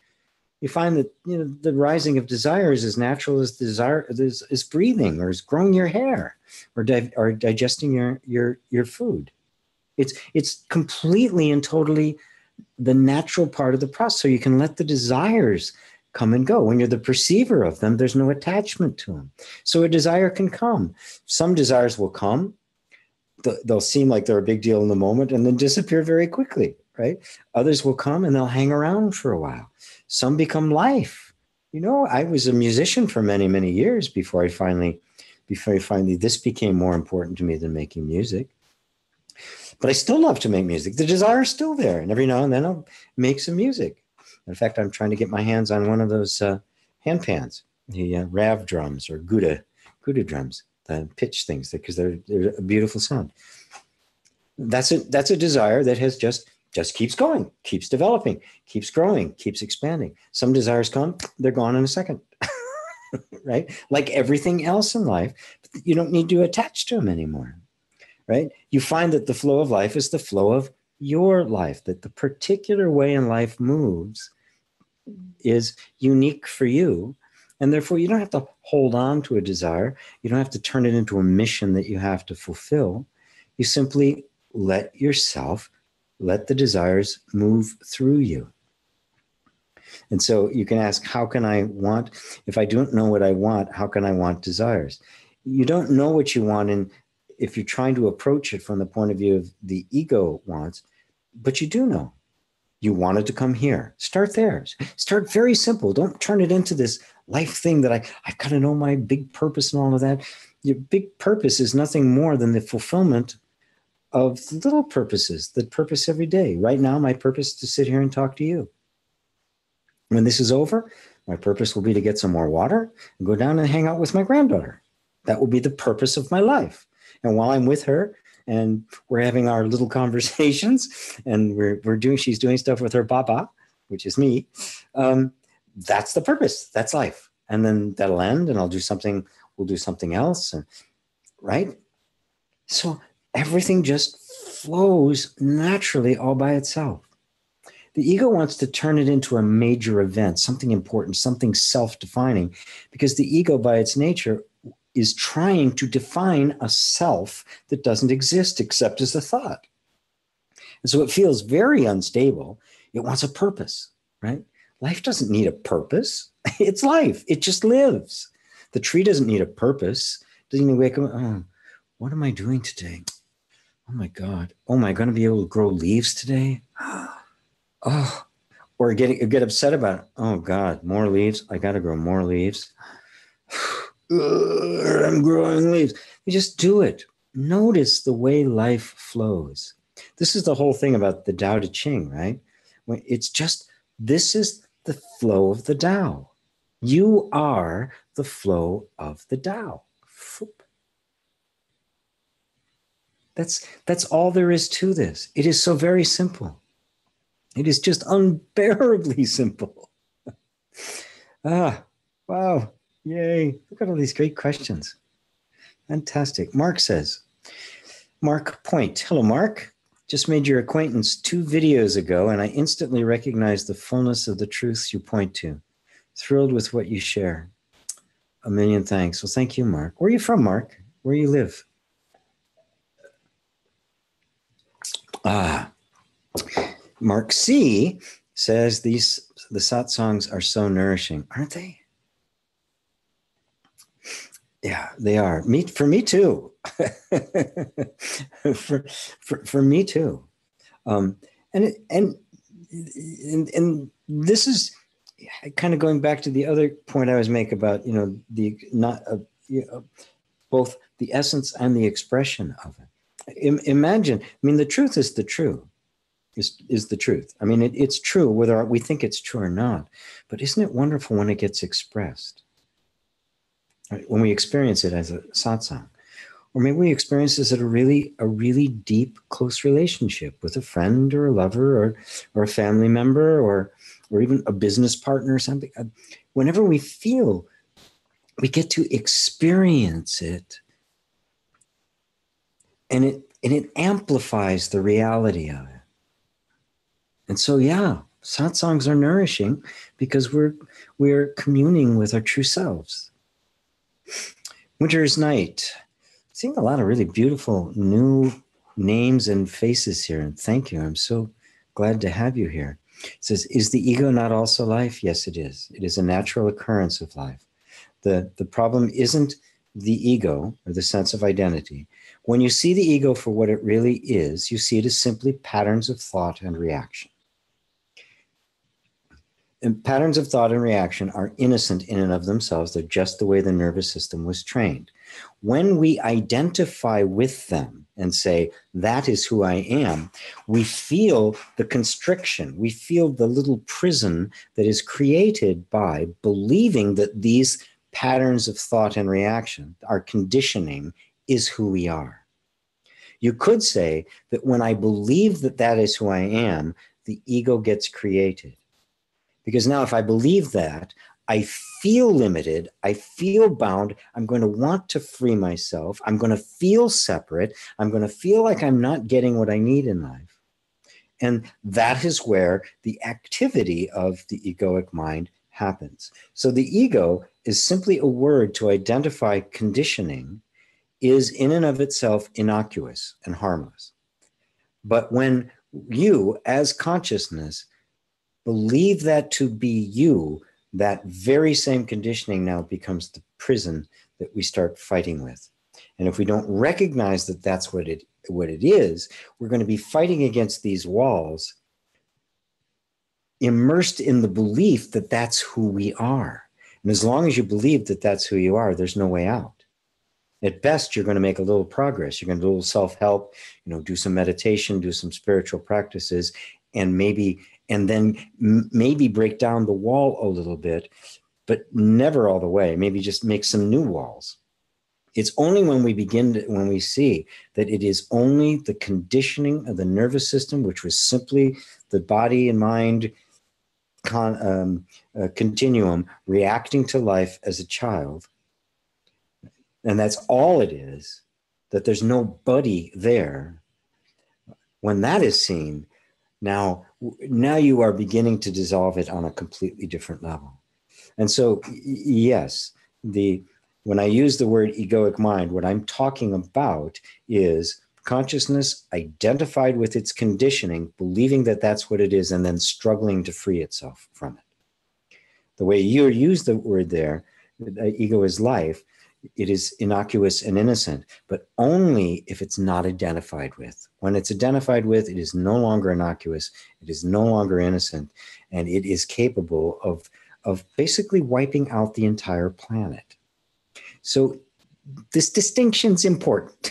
You find that, you know, the rising of desire is as natural as desire is breathing, or is growing your hair, or digesting your food. It's completely and totally the natural part of the process. So you can let the desires come and go. When you're the perceiver of them, there's no attachment to them. So a desire can come. Some desires will come. They'll seem like they're a big deal in the moment and then disappear very quickly, right? Others will come and they'll hang around for a while. Some become life. You know, I was a musician for many, many years before I finally, this became more important to me than making music. But I still love to make music. The desire is still there. And every now and then I'll make some music. In fact, I'm trying to get my hands on one of those hand pans, the Rav drums or Gouda drums, the pitch things, because they're a beautiful sound. That's a desire that has just keeps going, keeps developing, keeps growing, keeps expanding. Some desires come, they're gone in a second, right? Like everything else in life, you don't need to attach to them anymore. Right? You find that the flow of life is the flow of your life, that the particular way in life moves is unique for you. And therefore, you don't have to hold on to a desire. You don't have to turn it into a mission that you have to fulfill. You simply let the desires move through you. And so you can ask, how can I want, if I don't know what I want, how can I want desires? You don't know what you want, and if you're trying to approach it from the point of view of the ego wants, but you do know. You wanted to come here. Start there. Start very simple. Don't turn it into this life thing that I've got to know my big purpose and all of that. Your big purpose is nothing more than the fulfillment of little purposes, the purpose every day. Right now, my purpose is to sit here and talk to you. When this is over, my purpose will be to get some more water and go down and hang out with my granddaughter. That will be the purpose of my life. And while I'm with her and we're having our little conversations and she's doing stuff with her baba, which is me, that's the purpose. That's life. And then that'll end and we'll do something else. Right? So everything just flows naturally all by itself. The ego wants to turn it into a major event, something important, something self-defining, because the ego by its nature is trying to define a self that doesn't exist except as a thought. And so it feels very unstable. It wants a purpose, right? Life doesn't need a purpose. It's life. It just lives. The tree doesn't need a purpose. Doesn't even wake up, oh, what am I doing today? Oh my God. Oh, am I going to be able to grow leaves today? Oh, or get upset about it. Oh God, more leaves. I got to grow more leaves. I'm growing leaves. You just do it. Notice the way life flows. This is the whole thing about the Tao Te Ching, right? This is the flow of the Tao. You are the flow of the Tao. That's all there is to this. It is so very simple. It is just unbearably simple. Wow. Yay. Look at all these great questions. Fantastic. Mark says, Mark Point. Hello, Mark. Just made your acquaintance 2 videos ago, and I instantly recognized the fullness of the truths you point to. Thrilled with what you share. A million thanks. Well, thank you, Mark. Where are you from, Mark? Where you live? Mark C says the satsangs are so nourishing, aren't they? Yeah, they are. For me too. for me too. And this is kind of going back to the other point I was making about both the essence and the expression of it. Imagine, the truth is the true. is the truth. I mean, it's true whether we think it's true or not, but isn't it wonderful when it gets expressed? Right? When we experience it as a satsang, or maybe we experience this at a really deep, close relationship with a friend or a lover or a family member or even a business partner or something. Whenever we feel, we get to experience it, and it amplifies the reality of it. And so, yeah, satsangs are nourishing because we're communing with our true selves. Winter's Night. Seeing a lot of really beautiful new names and faces here. And thank you. I'm so glad to have you here. It says, is the ego not also life? Yes, it is. It is a natural occurrence of life. The problem isn't the ego or the sense of identity. When you see the ego for what it really is, you see it as simply patterns of thought and reaction. And patterns of thought and reaction are innocent in and of themselves. They're just the way the nervous system was trained. When we identify with them and say, that is who I am, we feel the constriction. We feel the little prison that is created by believing that these patterns of thought and reaction, our conditioning, is who we are. You could say that when I believe that that is who I am, the ego gets created. Because now if I believe that, I feel limited, I feel bound, I'm going to want to free myself, I'm going to feel separate, I'm going to feel like I'm not getting what I need in life. And that is where the activity of the egoic mind happens. So the ego is simply a word to identify conditioning, is in and of itself innocuous and harmless. But when you, as consciousness, believe that to be you, that very same conditioning now becomes the prison that we start fighting with. And if we don't recognize that that's what it is, we're going to be fighting against these walls, immersed in the belief that that's who we are. And as long as you believe that that's who you are, there's no way out. At best, you're going to make a little progress. You're going to do a little self-help, do some meditation, do some spiritual practices, and then maybe break down the wall a little bit, but never all the way. Maybe just make some new walls. It's only when we see that it is only the conditioning of the nervous system, which was simply the body and mind continuum reacting to life as a child, and that's all it is, that there's nobody there. When that is seen, now you are beginning to dissolve it on a completely different level. And so, yes, when I use the word egoic mind, what I'm talking about is consciousness identified with its conditioning, believing that that's what it is, and then struggling to free itself from it. The way you use the word there, ego is life, it is innocuous and innocent, but only if it's not identified with. When it's identified with, it is no longer innocuous, it is no longer innocent, and it is capable of basically wiping out the entire planet. So this distinction's important.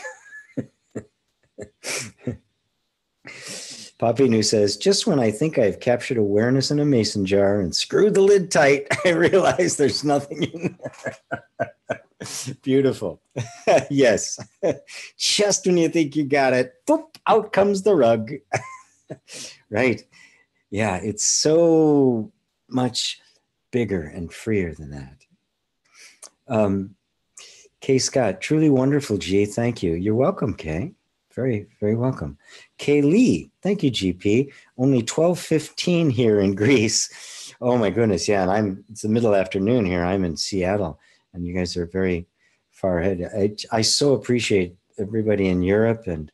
Papinu says, just when I think I've captured awareness in a mason jar and screwed the lid tight, I realize there's nothing in there. Beautiful. Yes. Just when you think you got it, boop, out comes the rug. Right. Yeah, it's so much bigger and freer than that. Kay Scott, truly wonderful, G. Thank you. You're welcome, Kay. Very, very welcome. Kay Lee, thank you, GP. Only 12:15 here in Greece. Oh my goodness, yeah, and it's the middle afternoon here. I'm in Seattle, and you guys are very far ahead. I so appreciate everybody in Europe and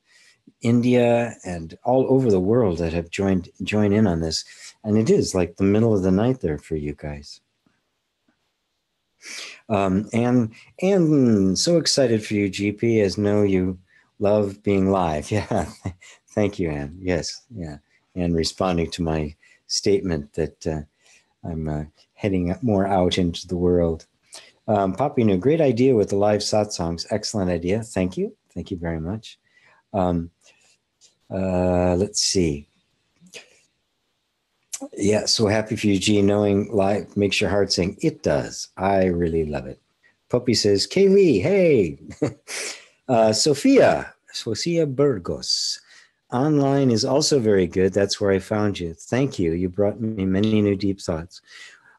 India and all over the world that have joined in on this. And it is like the middle of the night there for you guys. And so excited for you, GP, as know you love being live. Yeah, thank you, Anne. Yes, yeah. And responding to my statement that I'm heading more out into the world. Papinu, great idea with the live satsangs. Excellent idea. Thank you. Thank you very much. Let's see. Yeah, so happy for you, G. Knowing life makes your heart sing. It does. I really love it. Puppy says, Kaylee, hey. Sophia Burgos. Online is also very good. That's where I found you. Thank you. You brought me many new deep thoughts.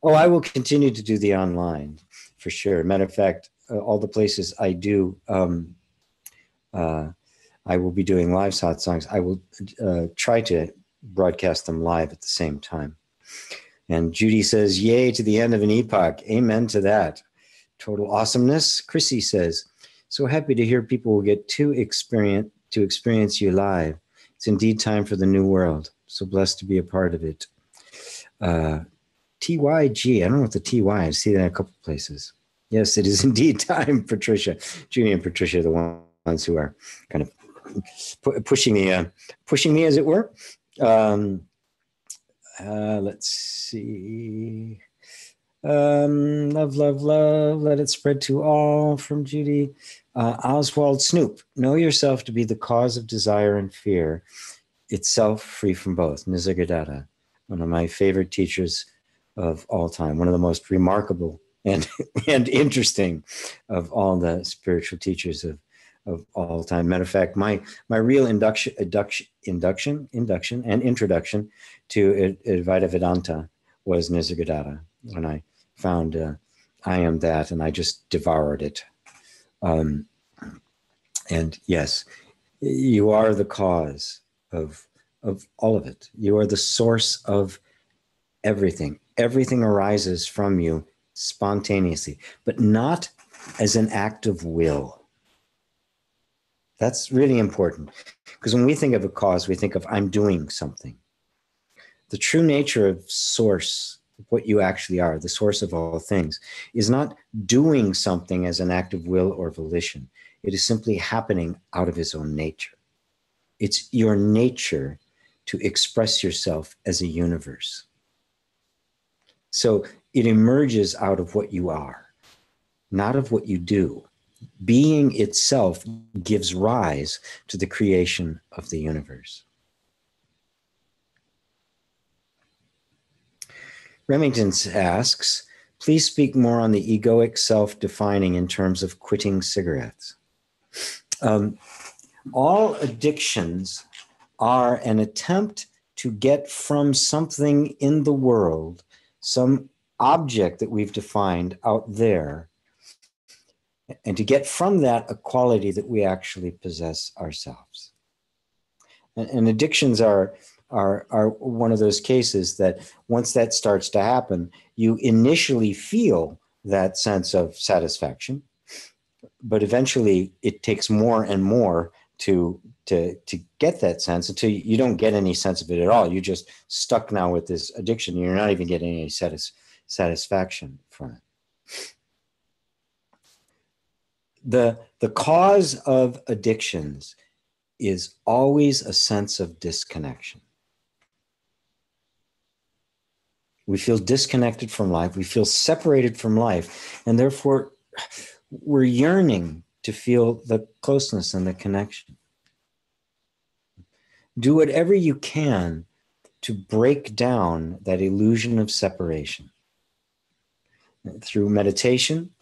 Oh, I will continue to do the online for sure. Matter of fact, all the places I do, I will be doing live satsangs. I will try to broadcast them live at the same time. And Judy says, yay to the end of an epoch. Amen to that. Total awesomeness. Chrissy says, so happy to hear people will get to experience you live. It's indeed time for the new world. So blessed to be a part of it. TYG, I don't know what the TY, I see that in a couple of places. Yes, it is indeed time, Patricia. Judy and Patricia are the ones who are kind of pushing me, as it were. Let's see. Love, love, love. Let it spread to all from Judy. Oswald Snoop. Know yourself to be the cause of desire and fear, itself free from both. Nisargadatta, one of my favorite teachers of all time, one of the most remarkable and interesting of all the spiritual teachers of all time. Matter of fact, my real induction and introduction to Advaita Vedanta was Nisargadatta, when I found I Am That, and I just devoured it. And yes, you are the cause of all of it. You are the source of everything. Everything arises from you spontaneously, but not as an act of will. That's really important, because when we think of a cause, we think of I'm doing something. The true nature of source, what you actually are, the source of all things, is not doing something as an act of will or volition. It is simply happening out of its own nature. It's your nature to express yourself as a universe. So it emerges out of what you are, not of what you do. Being itself gives rise to the creation of the universe. Remington asks, please speak more on the egoic self defining in terms of quitting cigarettes. All addictions are an attempt to get from something in the world, some object that we've defined out there, and to get from that a quality that we actually possess ourselves. And addictions are one of those cases that once that starts to happen, you initially feel that sense of satisfaction, but eventually it takes more and more to get that sense until you don't get any sense of it at all. You're just stuck now with this addiction. You're not even getting any satisfaction from it. The cause of addictions is always a sense of disconnection. We feel disconnected from life. We feel separated from life. And therefore, we're yearning to feel the closeness and the connection. Do whatever you can to break down that illusion of separation. Through meditation,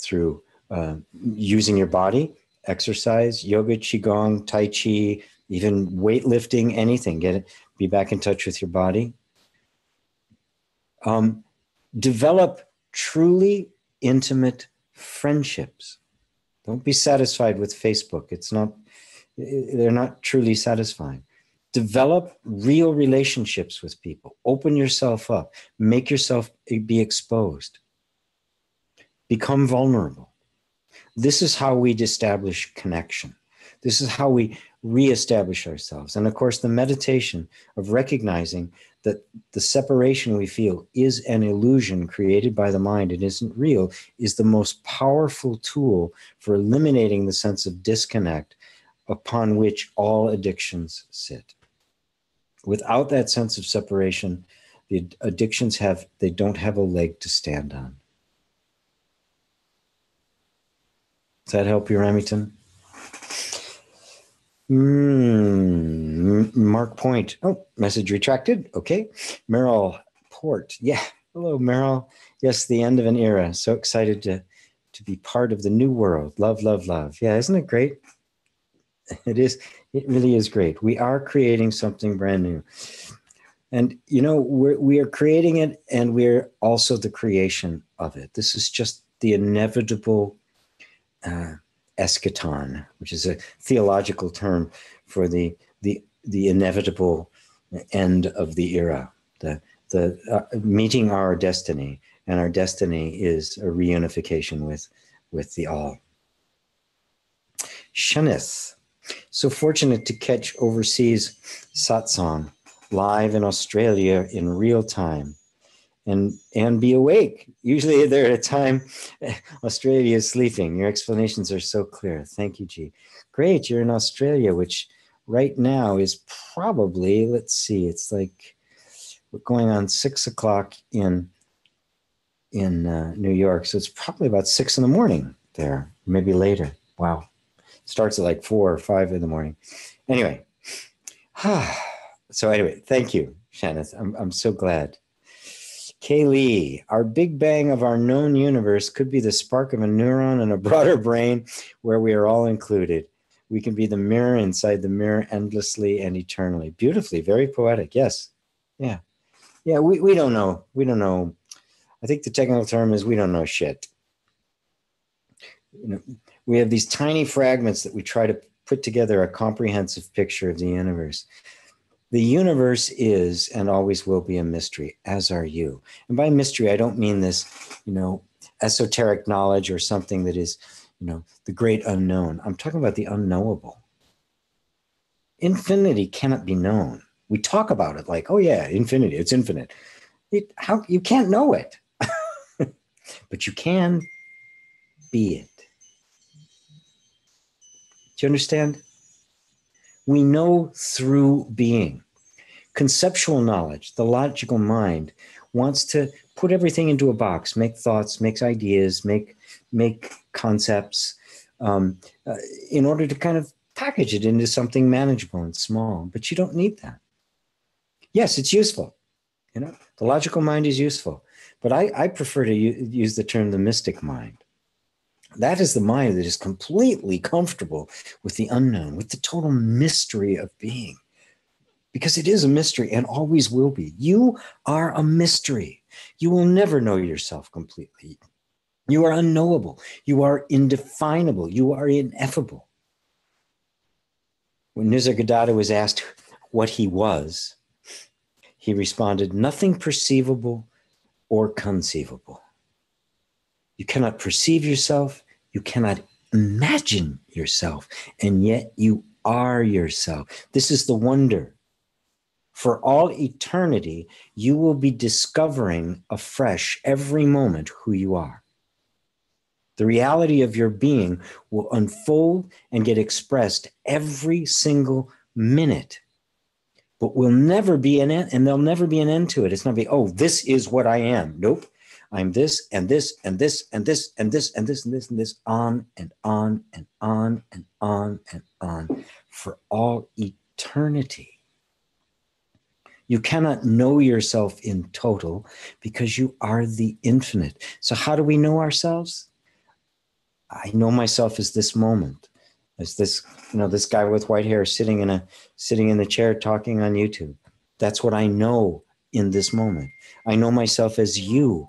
through using your body, exercise, yoga, qigong, tai chi, even weightlifting, anything. Be back in touch with your body. Develop truly intimate friendships. Don't be satisfied with Facebook. They're not truly satisfying. Develop real relationships with people. Open yourself up. Make yourself be exposed. Become vulnerable. This is how we establish connection. This is how we reestablish ourselves. And of course, the meditation of recognizing that the separation we feel is an illusion created by the mind, it isn't real, is the most powerful tool for eliminating the sense of disconnect upon which all addictions sit. Without that sense of separation, the addictions don't have a leg to stand on. Does that help you, Remington? Mark Point. Oh, message retracted. Okay. Meryl Port. Yeah. Hello, Meryl. Yes, the end of an era. So excited to be part of the new world. Love, love, love. Yeah, isn't it great? It is. It really is great. We are creating something brand new. And, you know, we are creating it, and we're also the creation of it. This is just the inevitable eschaton, which is a theological term for the inevitable end of the era, the meeting our destiny, and our destiny is a reunification with the all. Shanith, so fortunate to catch overseas satsang live in Australia in real time and be awake. Usually they're at a time Australia is sleeping. Your explanations are so clear. Thank you, G. Great, you're in Australia, which right now is probably, let's see, it's like we're going on 6 o'clock in New York. So it's probably about 6 in the morning there, maybe later. Wow. Starts at like 4 or 5 in the morning. Anyway. So anyway, thank you, Shannon. I'm so glad. Kaylee, our big bang of our known universe could be the spark of a neuron in a broader brain where we are all included. We can be the mirror inside the mirror endlessly and eternally. Beautifully, very poetic. Yes. Yeah. Yeah, we don't know. We don't know. I think the technical term is we don't know shit. You know, we have these tiny fragments that we try to put together a comprehensive picture of the universe. The universe is and always will be a mystery, as are you. And by mystery, I don't mean this, you know, esoteric knowledge or something that is, you know, the great unknown. I'm talking about the unknowable. Infinity cannot be known. We talk about it like, oh yeah, infinity, it's infinite. How you can't know it, but you can be it. Do you understand? We know through being. Conceptual knowledge, the logical mind, wants to put everything into a box, make thoughts, make ideas, make concepts, in order to kind of package it into something manageable and small. But you don't need that. Yes, it's useful. You know, the logical mind is useful, but I prefer to use the term the mystic mind. That is the mind that is completely comfortable with the unknown, with the total mystery of being. Because it is a mystery and always will be. You are a mystery. You will never know yourself completely. You are unknowable. You are indefinable. You are ineffable. When Nisargadatta was asked what he was, he responded, nothing perceivable or conceivable. You cannot perceive yourself. You cannot imagine yourself. And yet you are yourself. This is the wonder. For all eternity, you will be discovering afresh every moment who you are. The reality of your being will unfold and get expressed every single minute, but will never be an end, and there'll never be an end to it. It's not be, oh, this is what I am. Nope. I'm this and this and this and this and this and this and this and this, on and on and on and on and on for all eternity. You cannot know yourself in total because you are the infinite. So how do we know ourselves? I know myself as this moment, as this, you know, this guy with white hair sitting in the chair talking on YouTube. That's what I know in this moment. I know myself as you,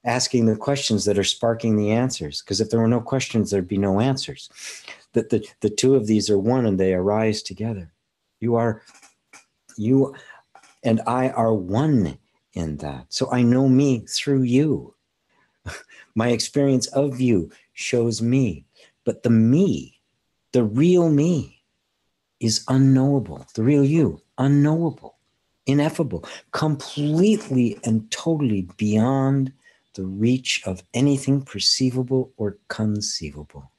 asking the questions that are sparking the answers. Because if there were no questions, there'd be no answers. That the two of these are one and they arise together. You and I are one in that. So I know me through you. My experience of you shows me. But the me, the real me, is unknowable. The real you, unknowable, ineffable, completely and totally beyond the reach of anything perceivable or conceivable.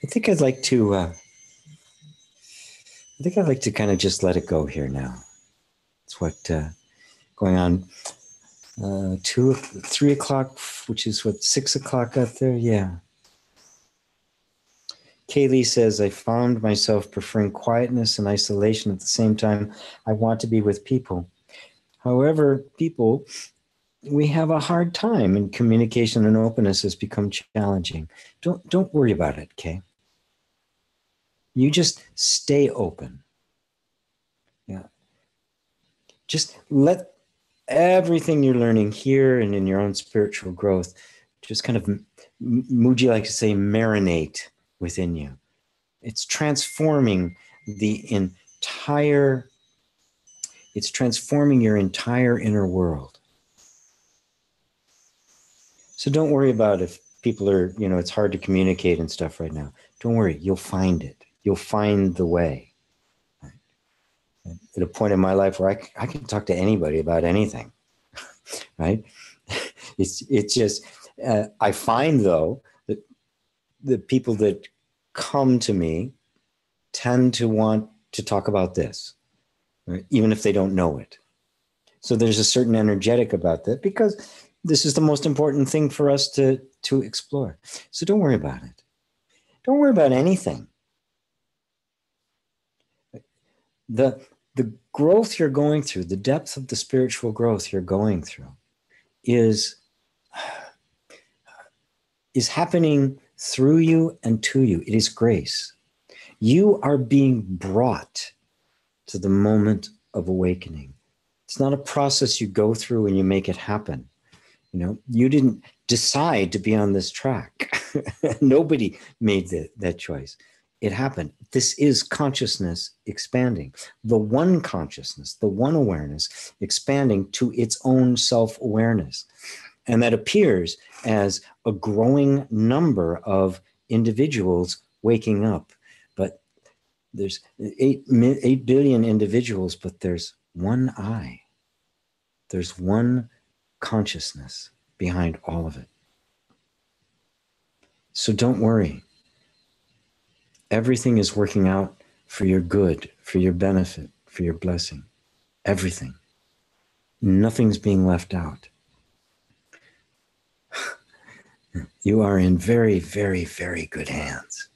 I think I'd like to I think I'd like to kind of just let it go here now. It's what going on 3 o'clock, which is what, 6 o'clock out there? Yeah. Kaylee says, I found myself preferring quietness and isolation at the same time. I want to be with people. However, people, we have a hard time, and communication and openness has become challenging. Don't worry about it, okay? You just stay open. Yeah. Just let everything you're learning here and in your own spiritual growth just kind of, Mooji like to say, marinate within you. It's transforming it's transforming your entire inner world. So don't worry about if people are, it's hard to communicate and stuff right now. Don't worry, you'll find it. You'll find the way. At a point in my life where I can talk to anybody about anything, right? It's just, I find though that the people that come to me tend to want to talk about this, right? Even if they don't know it. So there's a certain energetic about that because this is the most important thing for us to explore. So don't worry about it. Don't worry about anything. The growth you're going through, the depth of the spiritual growth you're going through is happening through you and to you. It is grace. You are being brought to the moment of awakening. It's not a process you go through and you make it happen. You didn't decide to be on this track. Nobody made that choice. It happened. This is consciousness expanding. The one consciousness, the one awareness expanding to its own self-awareness. And that appears as a growing number of individuals waking up. But there's 8 billion individuals, but there's one I. There's one consciousness behind all of it. So don't worry. Everything is working out for your good, for your benefit, for your blessing. Everything. Nothing's being left out. You are in very, very, very good hands.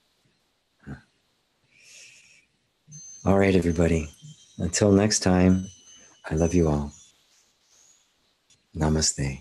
All right, everybody. Until next time, I love you all. Namaste.